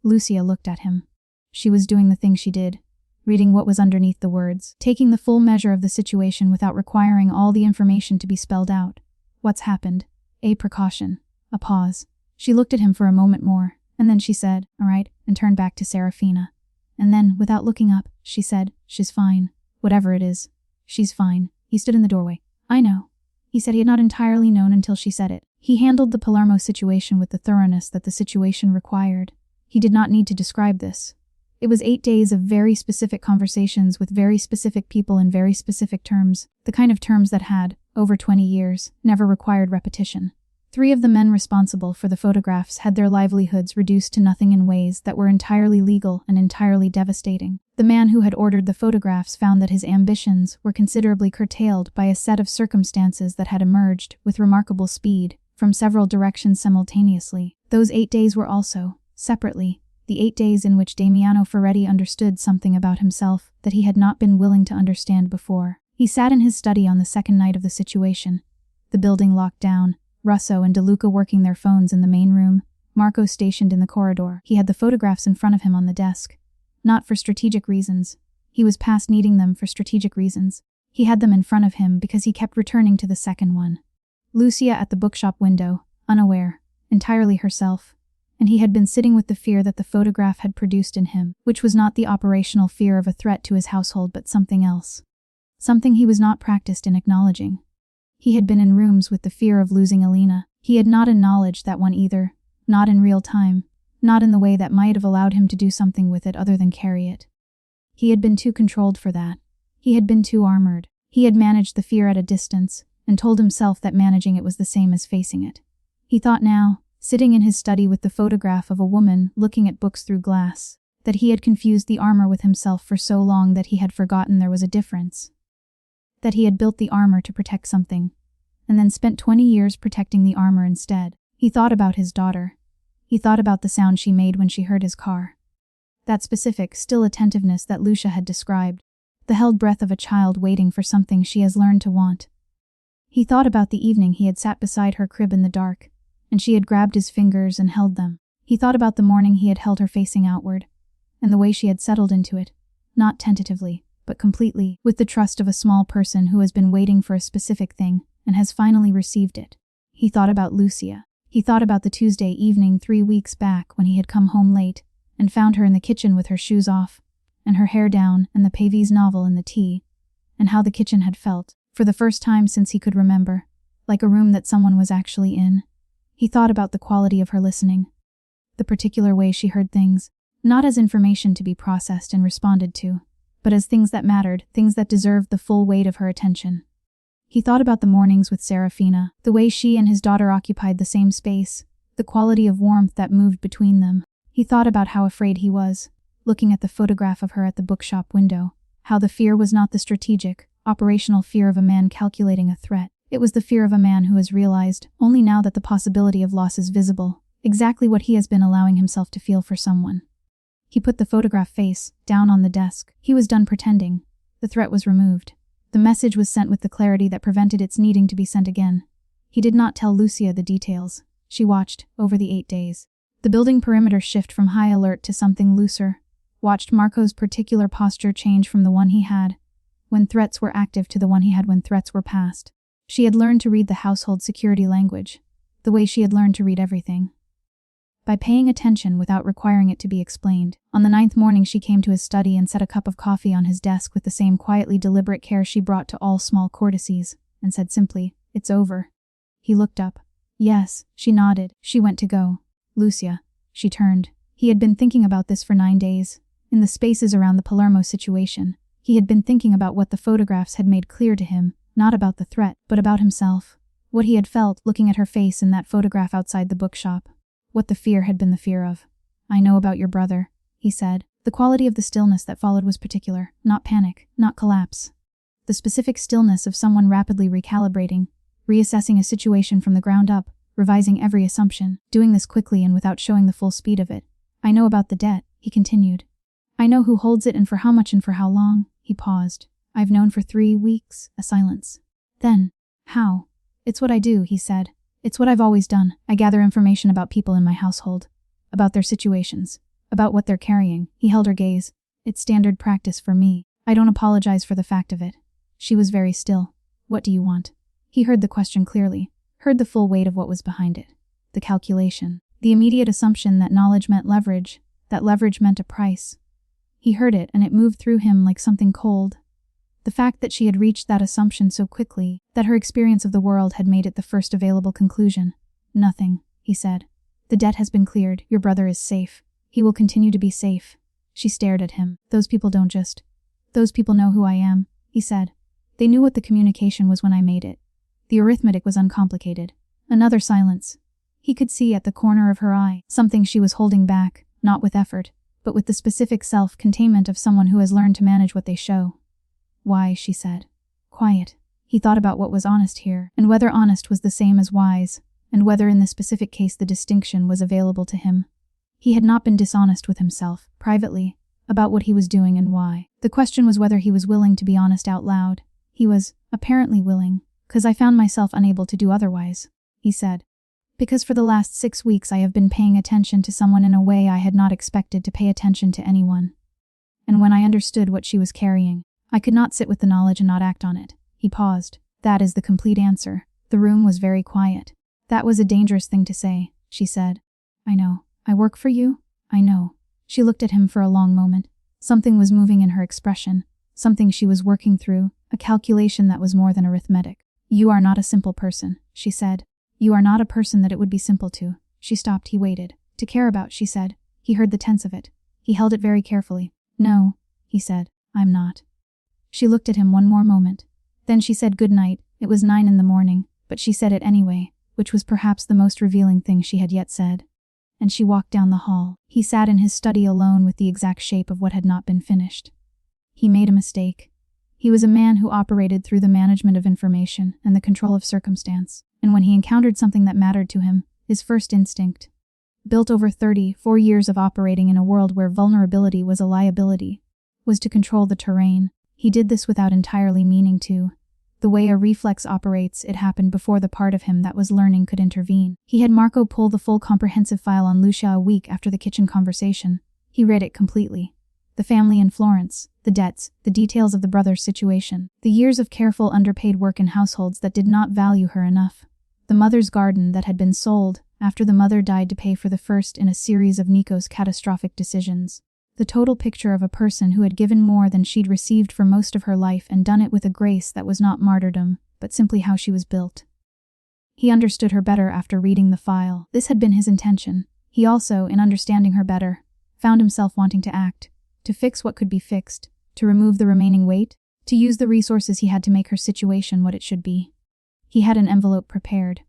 Lucia looked at him. She was doing the thing she did, reading what was underneath the words, taking the full measure of the situation without requiring all the information to be spelled out. What's happened? A precaution. A pause. She looked at him for a moment more, and then she said, "All right," and turned back to Serafina. And then, without looking up, she said, "She's fine. Whatever it is. She's fine." He stood in the doorway. "I know." He said he had not entirely known until she said it. He handled the Palermo situation with the thoroughness that the situation required. He did not need to describe this. It was 8 days of very specific conversations with very specific people in very specific terms, the kind of terms that had, over 20 years, never required repetition. 3 of the men responsible for the photographs had their livelihoods reduced to nothing in ways that were entirely legal and entirely devastating. The man who had ordered the photographs found that his ambitions were considerably curtailed by a set of circumstances that had emerged, with remarkable speed, from several directions simultaneously. Those 8 days were also, separately, the 8 days in which Damiano Ferretti understood something about himself that he had not been willing to understand before. He sat in his study on the second night of the situation. The building locked down, Russo and De Luca working their phones in the main room, Marco stationed in the corridor. He had the photographs in front of him on the desk. Not for strategic reasons. He was past needing them for strategic reasons. He had them in front of him because he kept returning to the second one. Lucia at the bookshop window, unaware, entirely herself. And he had been sitting with the fear that the photograph had produced in him, which was not the operational fear of a threat to his household but something else. Something he was not practiced in acknowledging. He had been in rooms with the fear of losing Alina. He had not acknowledged that one either, not in real time, not in the way that might have allowed him to do something with it other than carry it. He had been too controlled for that. He had been too armored. He had managed the fear at a distance, and told himself that managing it was the same as facing it. He thought now, sitting in his study with the photograph of a woman looking at books through glass, that he had confused the armor with himself for so long that he had forgotten there was a difference. That he had built the armor to protect something, and then spent 20 years protecting the armor instead. He thought about his daughter. He thought about the sound she made when she heard his car. That specific, still attentiveness that Lucia had described, the held breath of a child waiting for something she has learned to want. He thought about the evening he had sat beside her crib in the dark, and she had grabbed his fingers and held them. He thought about the morning he had held her facing outward, and the way she had settled into it, not tentatively, but completely, with the trust of a small person who has been waiting for a specific thing and has finally received it. He thought about Lucia. He thought about the Tuesday evening 3 weeks back when he had come home late and found her in the kitchen with her shoes off, and her hair down and the Pavese novel in the tea, and how the kitchen had felt, for the first time since he could remember, like a room that someone was actually in. He thought about the quality of her listening, the particular way she heard things, not as information to be processed and responded to, but as things that mattered, things that deserved the full weight of her attention. He thought about the mornings with Serafina, the way she and his daughter occupied the same space, the quality of warmth that moved between them. He thought about how afraid he was, looking at the photograph of her at the bookshop window, how the fear was not the strategic, operational fear of a man calculating a threat. It was the fear of a man who has realized, only now that the possibility of loss is visible, exactly what he has been allowing himself to feel for someone. He put the photograph face down on the desk. He was done pretending. The threat was removed. The message was sent with the clarity that prevented its needing to be sent again. He did not tell Lucia the details. She watched, over the 8 days, the building perimeter shift from high alert to something looser, watched Marco's particular posture change from the one he had when threats were active to the one he had when threats were past. She had learned to read the household security language, the way she had learned to read everything. By paying attention without requiring it to be explained. On the 9th morning she came to his study and set a cup of coffee on his desk with the same quietly deliberate care she brought to all small courtesies, and said simply, "It's over." He looked up. Yes, she nodded. She went to go. Lucia. She turned. He had been thinking about this for 9 days. In the spaces around the Palermo situation, he had been thinking about what the photographs had made clear to him, not about the threat, but about himself. What he had felt looking at her face in that photograph outside the bookshop. What the fear had been the fear of. "I know about your brother," he said. The quality of the stillness that followed was particular, not panic, not collapse. The specific stillness of someone rapidly recalibrating, reassessing a situation from the ground up, revising every assumption, doing this quickly and without showing the full speed of it. "I know about the debt," he continued. "I know who holds it and for how much and for how long." He paused. "I've known for 3 weeks." A silence. Then, "How?" "It's what I do," he said. It's what I've always done. I gather information about people in my household, about their situations, about what they're carrying. He held her gaze. It's standard practice for me. I don't apologize for the fact of it. She was very still. What do you want? He heard the question clearly, heard the full weight of what was behind it. The calculation. The immediate assumption that knowledge meant leverage, that leverage meant a price. He heard it, and it moved through him like something cold. The fact that she had reached that assumption so quickly, that her experience of the world had made it the first available conclusion. Nothing, he said. The debt has been cleared. Your brother is safe. He will continue to be safe. She stared at him. Those people don't just. Those people know who I am, he said. They knew what the communication was when I made it. The arithmetic was uncomplicated. Another silence. He could see at the corner of her eye something she was holding back, not with effort, but with the specific self-containment of someone who has learned to manage what they show. Why, she said. Quiet. He thought about what was honest here, and whether honest was the same as wise, and whether in this specific case the distinction was available to him. He had not been dishonest with himself, privately, about what he was doing and why. The question was whether he was willing to be honest out loud. He was, apparently willing, 'cause I found myself unable to do otherwise, he said. Because for the last 6 weeks I have been paying attention to someone in a way I had not expected to pay attention to anyone. And when I understood what she was carrying, I could not sit with the knowledge and not act on it. He paused. That is the complete answer. The room was very quiet. That was a dangerous thing to say, she said. I know. I work for you? I know. She looked at him for a long moment. Something was moving in her expression, something she was working through, a calculation that was more than arithmetic. You are not a simple person, she said. You are not a person that it would be simple to. She stopped. He waited. To care about, she said. He heard the tense of it. He held it very carefully. No, he said. I'm not. She looked at him one more moment. Then she said good night. It was 9 in the morning, but she said it anyway, which was perhaps the most revealing thing she had yet said. And she walked down the hall. He sat in his study alone with the exact shape of what had not been finished. He made a mistake. He was a man who operated through the management of information and the control of circumstance, and when he encountered something that mattered to him, his first instinct, built over 34 years of operating in a world where vulnerability was a liability, was to control the terrain. He did this without entirely meaning to. The way a reflex operates, it happened before the part of him that was learning could intervene. He had Marco pull the full comprehensive file on Luca a week after the kitchen conversation. He read it completely. The family in Florence, the debts, the details of the brother's situation, the years of careful underpaid work in households that did not value her enough, the mother's garden that had been sold after the mother died to pay for the first in a series of Nico's catastrophic decisions. The total picture of a person who had given more than she'd received for most of her life and done it with a grace that was not martyrdom, but simply how she was built. He understood her better after reading the file. This had been his intention. He also, in understanding her better, found himself wanting to act, to fix what could be fixed, to remove the remaining weight, to use the resources he had to make her situation what it should be. He had an envelope prepared.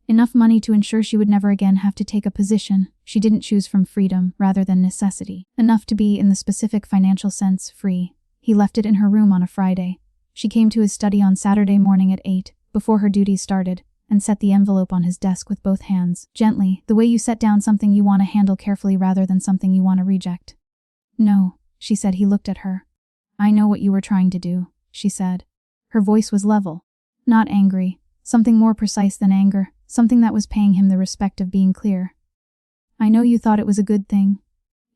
Enough money to ensure she would never again have to take a position she didn't choose from freedom rather than necessity. Enough to be, in the specific financial sense, free. He left it in her room on a Friday. She came to his study on Saturday morning at 8, before her duties started, and set the envelope on his desk with both hands, gently, the way you set down something you want to handle carefully rather than something you want to reject. No, she said. He looked at her. I know what you were trying to do, she said. Her voice was level. Not angry. Something more precise than anger. Something that was paying him the respect of being clear. I know you thought it was a good thing.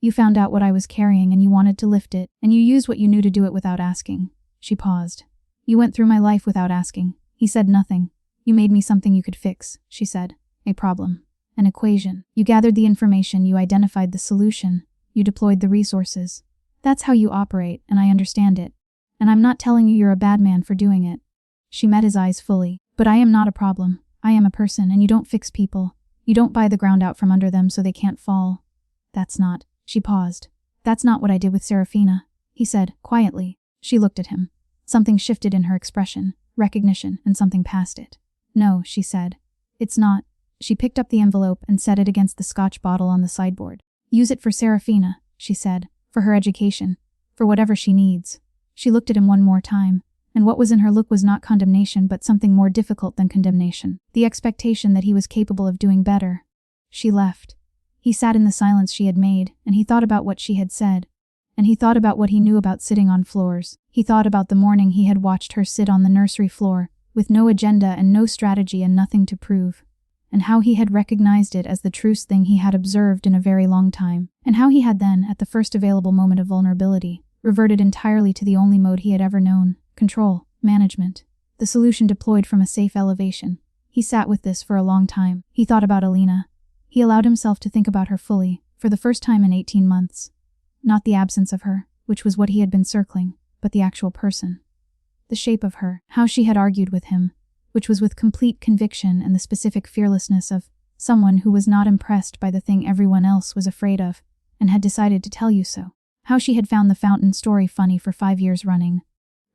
You found out what I was carrying and you wanted to lift it, and you used what you knew to do it without asking. She paused. You went through my life without asking. He said nothing. You made me something you could fix, she said. A problem. An equation. You gathered the information, you identified the solution, you deployed the resources. That's how you operate, and I understand it. And I'm not telling you you're a bad man for doing it. She met his eyes fully. But I am not a problem. I am a person, and you don't fix people. You don't buy the ground out from under them so they can't fall. That's not. She paused. That's not what I did with Serafina, he said, quietly. She looked at him. Something shifted in her expression, recognition, and something past it. No, she said. It's not. She picked up the envelope and set it against the scotch bottle on the sideboard. Use it for Serafina, she said, for her education, for whatever she needs. She looked at him one more time. And what was in her look was not condemnation but something more difficult than condemnation. The expectation that he was capable of doing better. She left. He sat in the silence she had made, and he thought about what she had said. And he thought about what he knew about sitting on floors. He thought about the morning he had watched her sit on the nursery floor, with no agenda and no strategy and nothing to prove. and how he had recognized it as the truest thing he had observed in a very long time, and how he had then, at the first available moment of vulnerability, reverted entirely to the only mode he had ever known: control, management. The solution deployed from a safe elevation. He sat with this for a long time. He thought about Alina. He allowed himself to think about her fully, for the first time in 18 months. Not the absence of her, which was what he had been circling, but the actual person. The shape of her, how she had argued with him, which was with complete conviction and the specific fearlessness of someone who was not impressed by the thing everyone else was afraid of, and had decided to tell you so. How she had found the fountain story funny for 5 years running,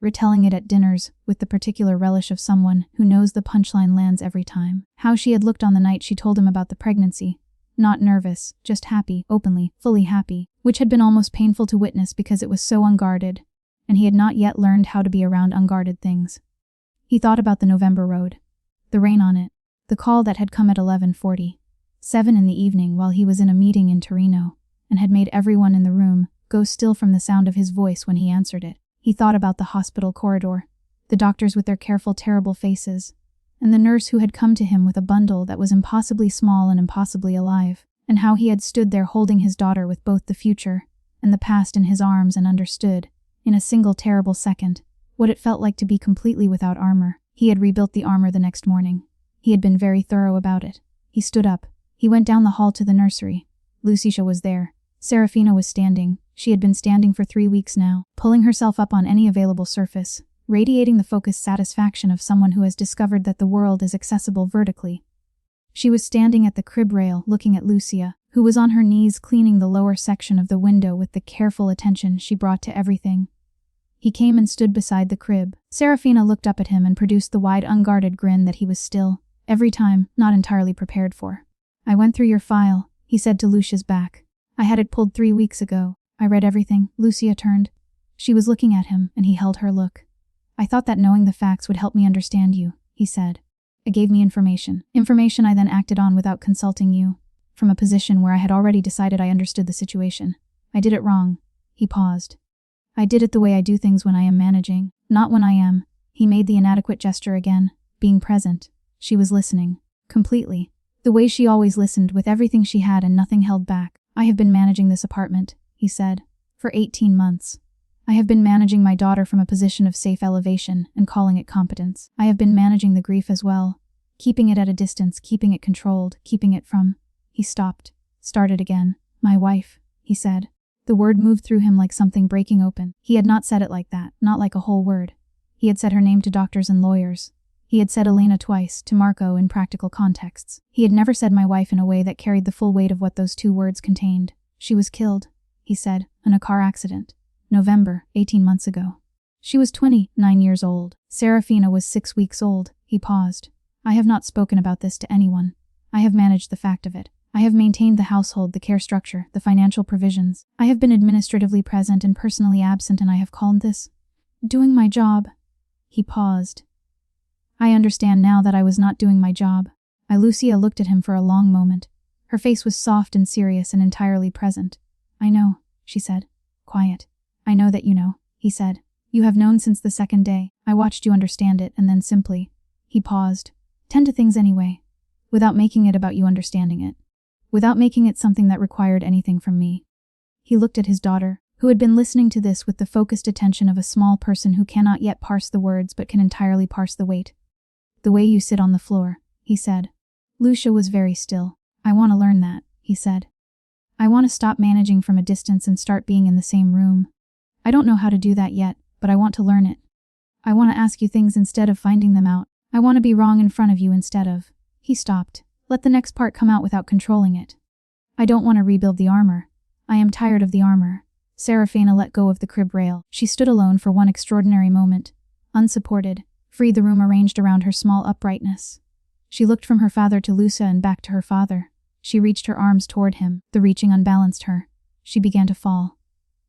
retelling it at dinners with the particular relish of someone who knows the punchline lands every time. How she had looked on the night she told him about the pregnancy, not nervous, just happy, openly, fully happy, which had been almost painful to witness because it was so unguarded, and he had not yet learned how to be around unguarded things. He thought about the November road, the rain on it, the call that had come at 11:47 in the evening while he was in a meeting in Torino, and had made everyone in the room go still from the sound of his voice when he answered it. He thought about the hospital corridor, the doctors with their careful, terrible faces, and the nurse who had come to him with a bundle that was impossibly small and impossibly alive, and how he had stood there holding his daughter with both the future and the past in his arms and understood, in a single terrible second, what it felt like to be completely without armor. He had rebuilt the armor the next morning. He had been very thorough about it. He stood up. He went down the hall to the nursery. Lucia was there. Serafina was standing. She had been standing for 3 weeks now, pulling herself up on any available surface, radiating the focused satisfaction of someone who has discovered that the world is accessible vertically. She was standing at the crib rail, looking at Lucia, who was on her knees cleaning the lower section of the window with the careful attention she brought to everything. He came and stood beside the crib. Serafina looked up at him and produced the wide, unguarded grin that he was still, every time, not entirely prepared for. "I went through your file," he said to Lucia's back. "I had it pulled 3 weeks ago. I read everything." Lucia turned. She was looking at him, and he held her look. "I thought that knowing the facts would help me understand you," he said. "It gave me information. Information I then acted on without consulting you, from a position where I had already decided I understood the situation. I did it wrong." He paused. "I did it the way I do things when I am managing, not when I am." He made the inadequate gesture again, being present. She was listening, completely. The way she always listened, with everything she had and nothing held back. "I have been managing this apartment," he said, "for 18 months. I have been managing my daughter from a position of safe elevation and calling it competence. I have been managing the grief as well, keeping it at a distance, keeping it controlled, keeping it from..." He stopped, started again. "My wife," he said. The word moved through him like something breaking open. He had not said it like that, not like a whole word. He had said her name to doctors and lawyers. He had said Elena twice, to Marco in practical contexts. He had never said my wife in a way that carried the full weight of what those 2 words contained. "She was killed," he said, "in a car accident. November, 18 months ago. She was 29 years old. Serafina was 6 weeks old." He paused. "I have not spoken about this to anyone. I have managed the fact of it. I have maintained the household, the care structure, the financial provisions. I have been administratively present and personally absent, and I have called this doing my job." He paused. "I understand now that I was not doing my job." Lucia looked at him for a long moment. Her face was soft and serious and entirely present. "I know," she said. Quiet. "I know that you know," he said. "You have known since the second day. I watched you understand it, and then simply..." He paused. "Tend to things anyway, without making it about you understanding it. Without making it something that required anything from me." He looked at his daughter, who had been listening to this with the focused attention of a small person who cannot yet parse the words but can entirely parse the weight. "The way you sit on the floor," he said. Lucia was very still. "I want to learn that," he said. "I want to stop managing from a distance and start being in the same room. I don't know how to do that yet, but I want to learn it. I want to ask you things instead of finding them out. I want to be wrong in front of you instead of..." He stopped. "Let the next part come out without controlling it. I don't want to rebuild the armor. I am tired of the armor." Serafina let go of the crib rail. She stood alone for one extraordinary moment, unsupported, free, the room arranged around her small uprightness. She looked from her father to Luca and back to her father. She reached her arms toward him. The reaching unbalanced her. She began to fall.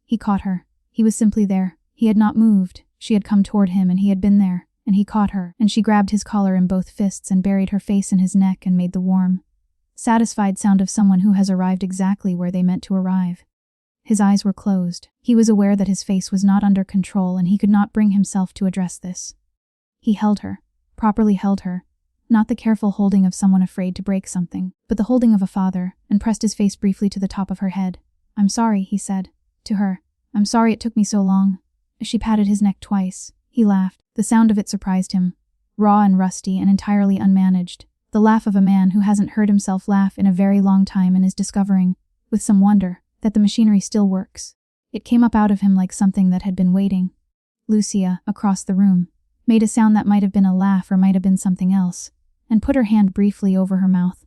He caught her. He was simply there. He had not moved. She had come toward him and he had been there. And he caught her, and she grabbed his collar in both fists and buried her face in his neck and made the warm, satisfied sound of someone who has arrived exactly where they meant to arrive. His eyes were closed. He was aware that his face was not under control and he could not bring himself to address this. He held her, properly held her, Not the careful holding of someone afraid to break something, but the holding of a father, and pressed his face briefly to the top of her head. "I'm sorry," he said. To her. "I'm sorry it took me so long." She patted his neck twice. He laughed. The sound of it surprised him. Raw and rusty and entirely unmanaged. The laugh of a man who hasn't heard himself laugh in a very long time and is discovering, with some wonder, that the machinery still works. It came up out of him like something that had been waiting. Lucia, across the room, made a sound that might have been a laugh or might have been something else, and put her hand briefly over her mouth.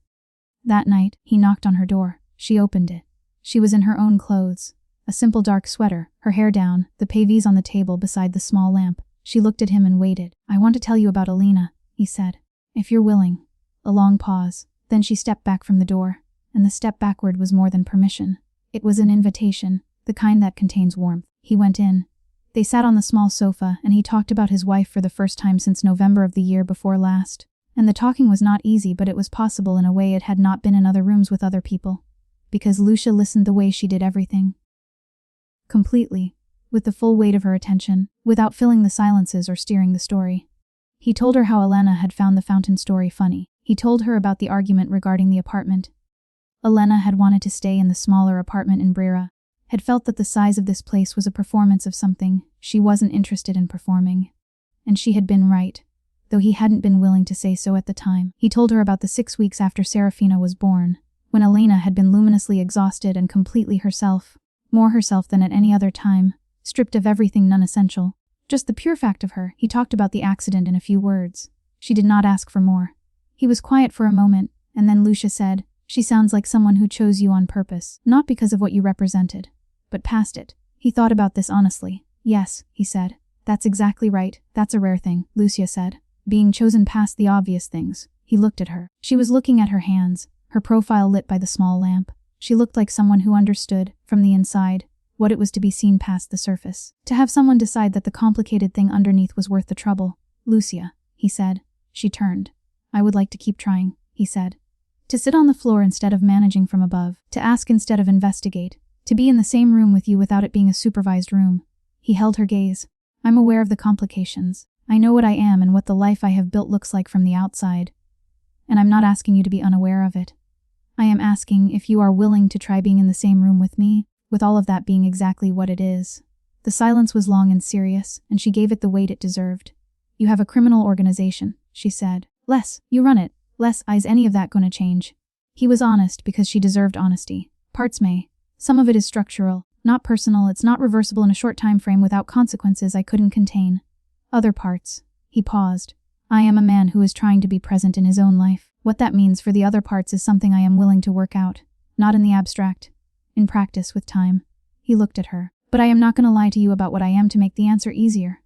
That night, he knocked on her door. She opened it. She was in her own clothes. A simple dark sweater, her hair down, the pavis on the table beside the small lamp. She looked at him and waited. "I want to tell you about Alina," he said. "If you're willing." A long pause. Then she stepped back from the door, and the step backward was more than permission. It was an invitation, the kind that contains warmth. He went in. They sat on the small sofa, and he talked about his wife for the first time since November of the year before last. And the talking was not easy, but it was possible in a way it had not been in other rooms with other people. Because Lucia listened the way she did everything. Completely, with the full weight of her attention, without filling the silences or steering the story. He told her how Elena had found the fountain story funny. He told her about the argument regarding the apartment. Elena had wanted to stay in the smaller apartment in Brera, had felt that the size of this place was a performance of something she wasn't interested in performing. And she had been right, though he hadn't been willing to say so at the time. He told her about the 6 weeks after Serafina was born, when Elena had been luminously exhausted and completely herself, more herself than at any other time, stripped of everything non-essential. Just the pure fact of her. He talked about the accident in a few words. She did not ask for more. He was quiet for a moment, and then Lucia said, "She sounds like someone who chose you on purpose, not because of what you represented, but past it." He thought about this honestly. "Yes," he said. "That's exactly right. That's a rare thing," Lucia said. "Being chosen past the obvious things." He looked at her. She was looking at her hands, her profile lit by the small lamp. She looked like someone who understood, from the inside, what it was to be seen past the surface. To have someone decide that the complicated thing underneath was worth the trouble. "Lucia," he said. She turned. "I would like to keep trying," he said. "To sit on the floor instead of managing from above, to ask instead of investigate, to be in the same room with you without it being a supervised room." He held her gaze. "I'm aware of the complications. I know what I am and what the life I have built looks like from the outside. And I'm not asking you to be unaware of it. I am asking if you are willing to try being in the same room with me, with all of that being exactly what it is." The silence was long and serious, and she gave it the weight it deserved. "You have a criminal organization," she said. "Les, you run it. Les, is any of that going to change?" He was honest because she deserved honesty. "Parts may. Some of it is structural, not personal. It's not reversible in a short time frame without consequences I couldn't contain. Other parts." He paused. "I am a man who is trying to be present in his own life. What that means for the other parts is something I am willing to work out. Not in the abstract. In practice, with time." He looked at her. "But I am not going to lie to you about what I am to make the answer easier."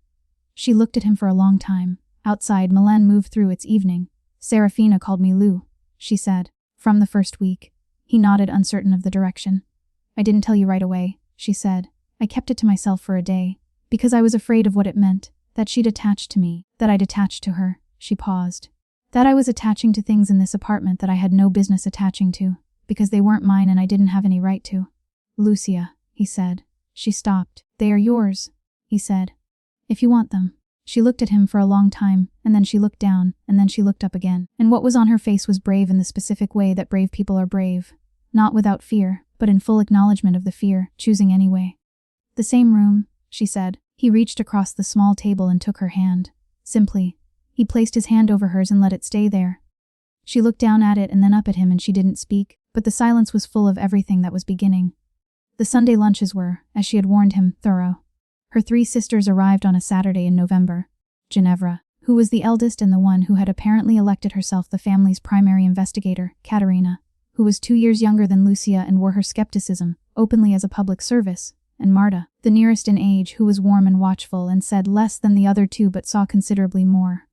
She looked at him for a long time. Outside, Milan moved through its evening. "Serafina called me Lou," she said. "From the first week." He nodded, uncertain of the direction. "I didn't tell you right away," she said. "I kept it to myself for a day, because I was afraid of what it meant, that she'd attach to me, that I'd attach to her." She paused. "That I was attaching to things in this apartment that I had no business attaching to, because they weren't mine and I didn't have any right to." "Lucia," he said. She stopped. "They are yours," he said. "If you want them." She looked at him for a long time, and then she looked down, and then she looked up again. And what was on her face was brave in the specific way that brave people are brave. Not without fear, but in full acknowledgement of the fear, choosing anyway. "The same room," she said. He reached across the small table and took her hand. Simply. He placed his hand over hers and let it stay there. She looked down at it and then up at him, and she didn't speak, but the silence was full of everything that was beginning. The Sunday lunches were, as she had warned him, thorough. Her 3 sisters arrived on a Saturday in November. Ginevra, who was the eldest and the one who had apparently elected herself the family's primary investigator, Caterina, who was 2 years younger than Lucia and wore her skepticism openly as a public service, and Marta, the nearest in age, who was warm and watchful and said less than the other 2 but saw considerably more.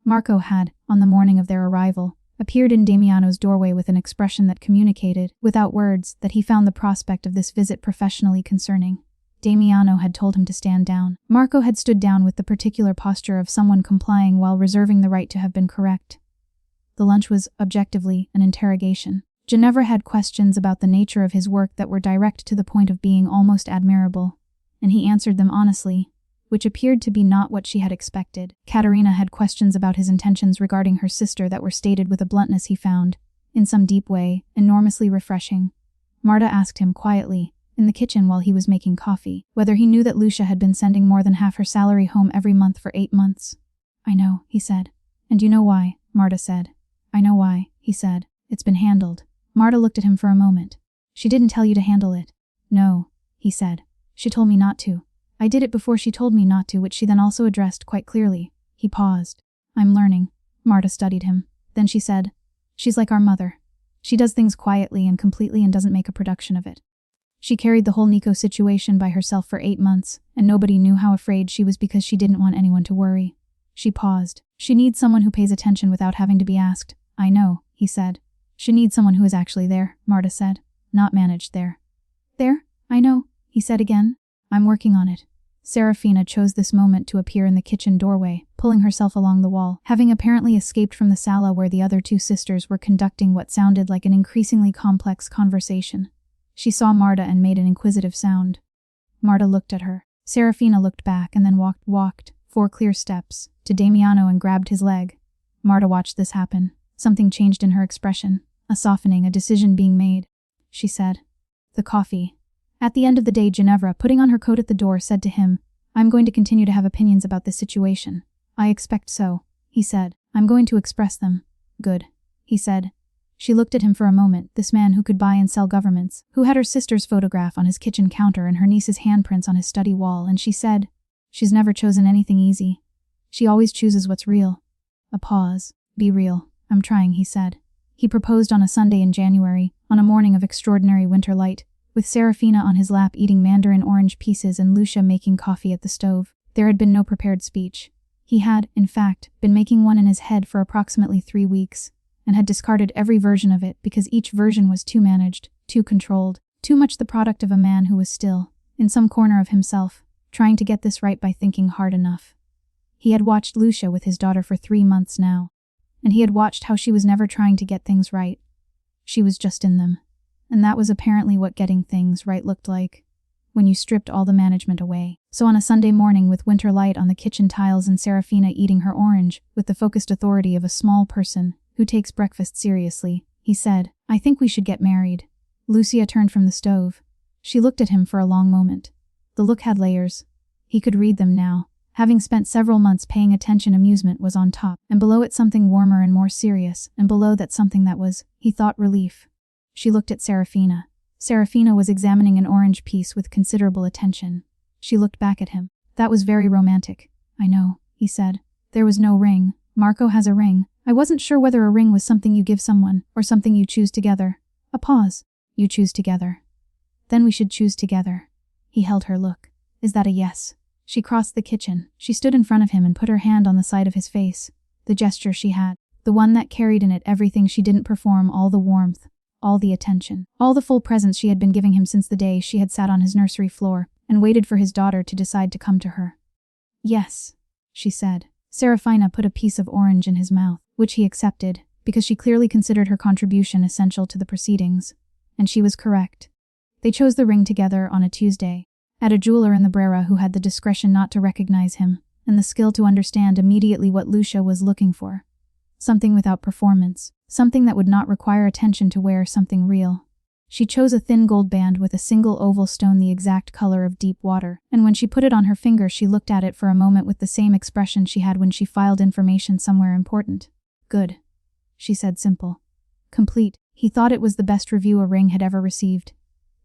Marco had, on the morning of their arrival, appeared in Damiano's doorway with an expression that communicated, without words, that he found the prospect of this visit professionally concerning. Damiano had told him to stand down. Marco had stood down with the particular posture of someone complying while reserving the right to have been correct. The lunch was, objectively, an interrogation. Ginevra had questions about the nature of his work that were direct to the point of being almost admirable, and he answered them honestly, which appeared to be not what she had expected. Katerina had questions about his intentions regarding her sister that were stated with a bluntness he found, in some deep way, enormously refreshing. Marta asked him quietly, in the kitchen while he was making coffee, whether he knew that Lucia had been sending more than half her salary home every month for 8 months. "I know," he said. "And you know why?" Marta said. "I know why," he said. "It's been handled." Marta looked at him for a moment. "She didn't tell you to handle it?" "No," he said. "She told me not to. I did it before she told me not to," which she then also addressed quite clearly. He paused. "I'm learning." Marta studied him. Then she said, "She's like our mother. She does things quietly and completely and doesn't make a production of it. She carried the whole Nico situation by herself for 8 months, and nobody knew how afraid she was because she didn't want anyone to worry." She paused. "She needs someone who pays attention without having to be asked." "I know," he said. "She needs someone who is actually there," Marta said. "Not managed there." "There? I know," he said again. "I'm working on it." Serafina chose this moment to appear in the kitchen doorway, pulling herself along the wall, having apparently escaped from the sala where the other 2 sisters were conducting what sounded like an increasingly complex conversation. She saw Marta and made an inquisitive sound. Marta looked at her. Serafina looked back and then walked 4 clear steps, to Damiano and grabbed his leg. Marta watched this happen. Something changed in her expression, a softening, a decision being made. She said, "The coffee." At the end of the day, Ginevra, putting on her coat at the door, said to him, "I'm going to continue to have opinions about this situation." "I expect so," he said. "I'm going to express them." "Good," he said. She looked at him for a moment, this man who could buy and sell governments, who had her sister's photograph on his kitchen counter and her niece's handprints on his study wall, and she said, "She's never chosen anything easy. She always chooses what's real." A pause. "Be real." "I'm trying," he said. He proposed on a Sunday in January, on a morning of extraordinary winter light, with Serafina on his lap eating mandarin orange pieces and Lucia making coffee at the stove. There had been no prepared speech. He had, in fact, been making one in his head for approximately 3 weeks, and had discarded every version of it because each version was too managed, too controlled, too much the product of a man who was still, in some corner of himself, trying to get this right by thinking hard enough. He had watched Lucia with his daughter for 3 months now, and he had watched how she was never trying to get things right. She was just in them. And that was apparently what getting things right looked like, when you stripped all the management away. So on a Sunday morning with winter light on the kitchen tiles and Serafina eating her orange, with the focused authority of a small person who takes breakfast seriously, he said, "I think we should get married." Lucia turned from the stove. She looked at him for a long moment. The look had layers. He could read them now. Having spent several months paying attention, amusement was on top, and below it something warmer and more serious, and below that something that was, he thought, relief. She looked at Serafina. Serafina was examining an orange piece with considerable attention. She looked back at him. "That was very romantic." "I know," he said. "There was no ring. Marco has a ring. I wasn't sure whether a ring was something you give someone, or something you choose together." A pause. "You choose together." "Then we should choose together." He held her look. "Is that a yes?" She crossed the kitchen. She stood in front of him and put her hand on the side of his face. The gesture she had. The one that carried in it everything she didn't perform, all the warmth, all the attention, all the full presence she had been giving him since the day she had sat on his nursery floor and waited for his daughter to decide to come to her. "Yes," she said. Serafina put a piece of orange in his mouth, which he accepted, because she clearly considered her contribution essential to the proceedings. And she was correct. They chose the ring together on a Tuesday, at a jeweler in the Brera who had the discretion not to recognize him, and the skill to understand immediately what Lucia was looking for. Something without performance, something that would not require attention to wear, something real. She chose a thin gold band with a single oval stone the exact color of deep water, and when she put it on her finger she looked at it for a moment with the same expression she had when she filed information somewhere important. "Good," she said, simple. Complete. He thought it was the best review a ring had ever received.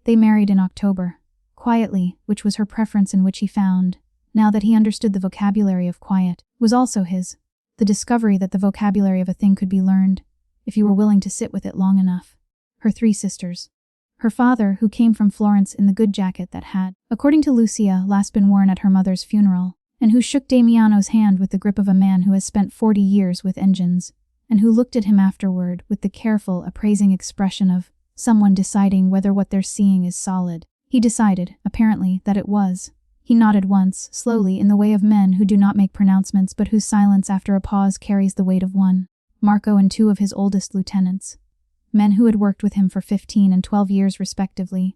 They married in October. Quietly, which was her preference and which he found, now that he understood the vocabulary of quiet, was also his. The discovery that the vocabulary of a thing could be learned, if you were willing to sit with it long enough. Her 3 sisters. Her father, who came from Florence in the good jacket that had, according to Lucia, last been worn at her mother's funeral, and who shook Damiano's hand with the grip of a man who has spent 40 years with engines, and who looked at him afterward with the careful, appraising expression of someone deciding whether what they're seeing is solid. He decided, apparently, that it was. He nodded once, slowly, in the way of men who do not make pronouncements but whose silence after a pause carries the weight of one. Marco and 2 of his oldest lieutenants. Men who had worked with him for 15 and 12 years respectively,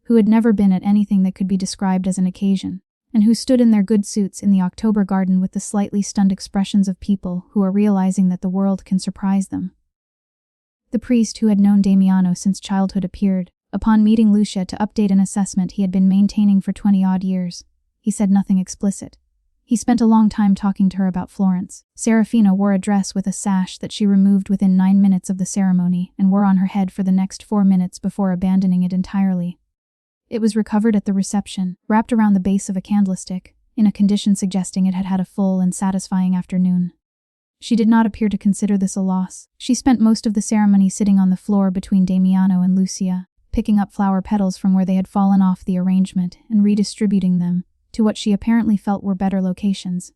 who had never been at anything that could be described as an occasion. and who stood in their good suits in the October garden with the slightly stunned expressions of people who are realizing that the world can surprise them. The priest who had known Damiano since childhood appeared, upon meeting Lucia, to update an assessment he had been maintaining for 20-odd years. He said nothing explicit. He spent a long time talking to her about Florence. Serafina wore a dress with a sash that she removed within 9 minutes of the ceremony and wore on her head for the next 4 minutes before abandoning it entirely. It was recovered at the reception, wrapped around the base of a candlestick, in a condition suggesting it had had a full and satisfying afternoon. She did not appear to consider this a loss. She spent most of the ceremony sitting on the floor between Damiano and Lucia, picking up flower petals from where they had fallen off the arrangement and redistributing them to what she apparently felt were better locations.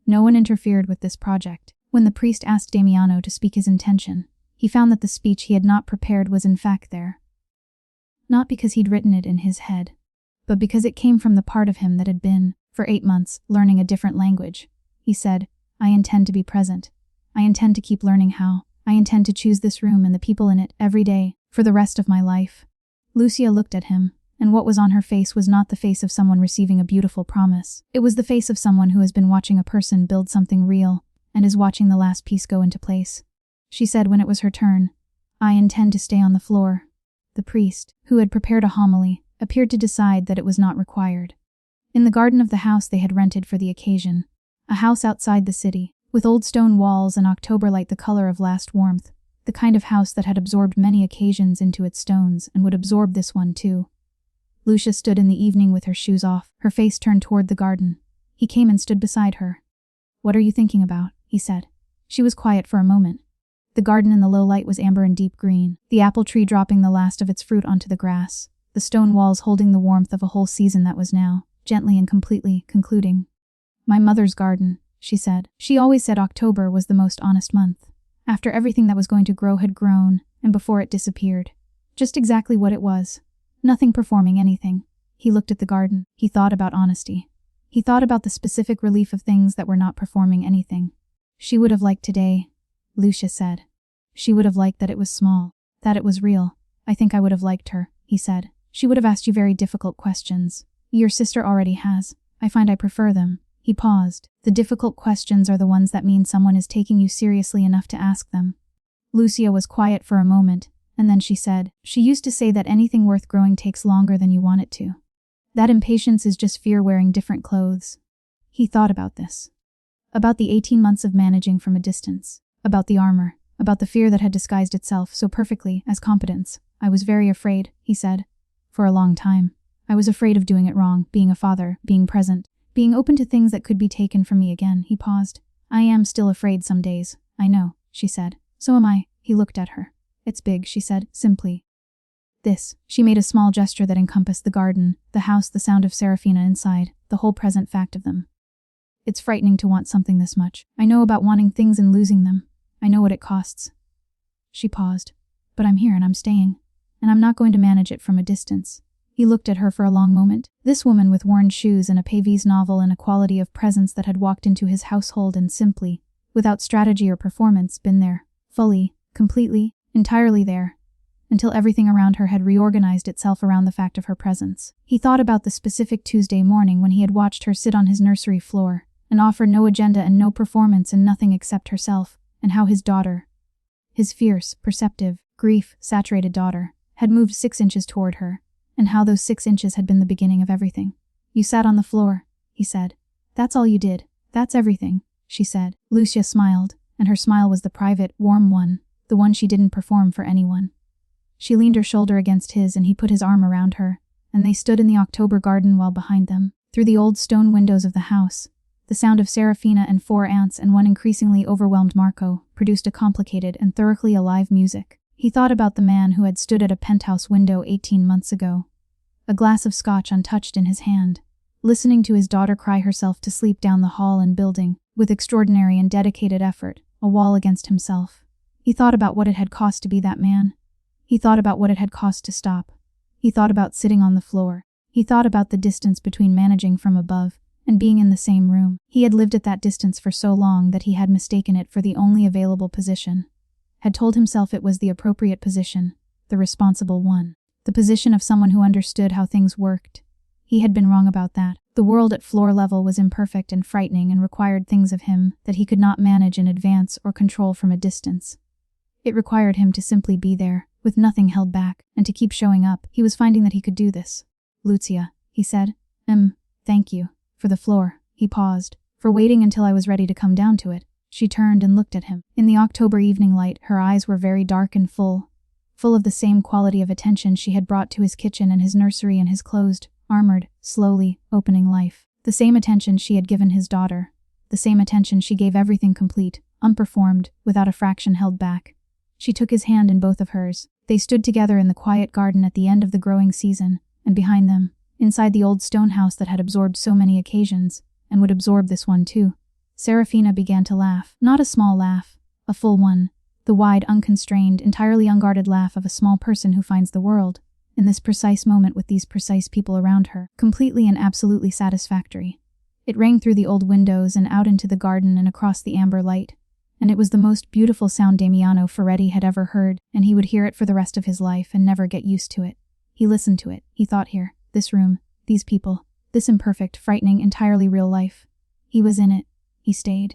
No one interfered with this project. When the priest asked Damiano to speak his intention, he found that the speech he had not prepared was in fact there. Not because he'd written it in his head, but because it came from the part of him that had been, for 8 months, learning a different language. He said, "I intend to be present. I intend to keep learning how. I intend to choose this room and the people in it every day, for the rest of my life." Lucia looked at him, and what was on her face was not the face of someone receiving a beautiful promise. It was the face of someone who has been watching a person build something real and is watching the last piece go into place. She said when it was her turn, "I intend to stay on the floor." The priest, who had prepared a homily, appeared to decide that it was not required. In the garden of the house they had rented for the occasion, a house outside the city, with old stone walls and October light the color of last warmth, the kind of house that had absorbed many occasions into its stones and would absorb this one too. Lucia stood in the evening with her shoes off, her face turned toward the garden. He came and stood beside her. "What are you thinking about?" he said. She was quiet for a moment. The garden in the low light was amber and deep green, the apple tree dropping the last of its fruit onto the grass, the stone walls holding the warmth of a whole season that was now, gently and completely, concluding. "My mother's garden," she said. She always said October was the most honest month. After everything that was going to grow had grown, and before it disappeared. Just exactly what it was. Nothing performing anything. He looked at the garden. He thought about honesty. He thought about the specific relief of things that were not performing anything. She would have liked today, Lucia said. She would have liked that it was small, that it was real. "I think I would have liked her," he said. "She would have asked you very difficult questions. Your sister already has. I find I prefer them." He paused. "The difficult questions are the ones that mean someone is taking you seriously enough to ask them." Lucia was quiet for a moment, and then she said, "She used to say that anything worth growing takes longer than you want it to. That impatience is just fear wearing different clothes." He thought about this. About the 18 months of managing from a distance. About the armor. About the fear that had disguised itself so perfectly as competence. "I was very afraid," he said. "For a long time. I was afraid of doing it wrong, being a father, being present, being open to things that could be taken from me again." He paused. "I am still afraid some days. I know," she said. "So am I." He looked at her. "It's big," she said, simply. "This." She made a small gesture that encompassed the garden, the house, the sound of Serafina inside, the whole present fact of them. "It's frightening to want something this much. I know about wanting things and losing them. I know what it costs." She paused. "But I'm here and I'm staying. And I'm not going to manage it from a distance." He looked at her for a long moment. This woman with worn shoes and a Pavese novel and a quality of presence that had walked into his household and simply, without strategy or performance, been there, fully, completely, entirely there, until everything around her had reorganized itself around the fact of her presence. He thought about the specific Tuesday morning when he had watched her sit on his nursery floor and offer no agenda and no performance and nothing except herself, and how his daughter, his fierce, perceptive, grief-saturated daughter, had moved 6 inches toward her, and how those 6 inches had been the beginning of everything. "You sat on the floor," he said. "That's all you did. That's everything," she said. Lucia smiled, and her smile was the private, warm one, the one she didn't perform for anyone. She leaned her shoulder against his and he put his arm around her, and they stood in the October garden while behind them, through the old stone windows of the house, the sound of Serafina and 4 aunts and one increasingly overwhelmed Marco produced a complicated and thoroughly alive music. He thought about the man who had stood at a penthouse window 18 months ago, a glass of scotch untouched in his hand, listening to his daughter cry herself to sleep down the hall and building, with extraordinary and dedicated effort, a wall against himself. He thought about what it had cost to be that man. He thought about what it had cost to stop. He thought about sitting on the floor. He thought about the distance between managing from above and being in the same room. He had lived at that distance for so long that he had mistaken it for the only available position. Had told himself it was the appropriate position, the responsible one, the position of someone who understood how things worked. He had been wrong about that. The world at floor level was imperfect and frightening and required things of him that he could not manage in advance or control from a distance. It required him to simply be there, with nothing held back, and to keep showing up. He was finding that he could do this. Lucia, he said. Thank you. For the floor. He paused. For waiting until I was ready to come down to it. She turned and looked at him. In the October evening light, her eyes were very dark and full of the same quality of attention she had brought to his kitchen and his nursery and his closed, armored, slowly opening life. The same attention she had given his daughter. The same attention she gave everything complete, unperformed, without a fraction held back. She took his hand in both of hers. They stood together in the quiet garden at the end of the growing season, and behind them, inside the old stone house that had absorbed so many occasions, and would absorb this one too, Serafina began to laugh. Not a small laugh, a full one. The wide, unconstrained, entirely unguarded laugh of a small person who finds the world, in this precise moment with these precise people around her, completely and absolutely satisfactory. It rang through the old windows and out into the garden and across the amber light, and it was the most beautiful sound Damiano Ferretti had ever heard, and he would hear it for the rest of his life and never get used to it. He listened to it. He thought here, this room, these people, this imperfect, frightening, entirely real life. He was in it. He stayed.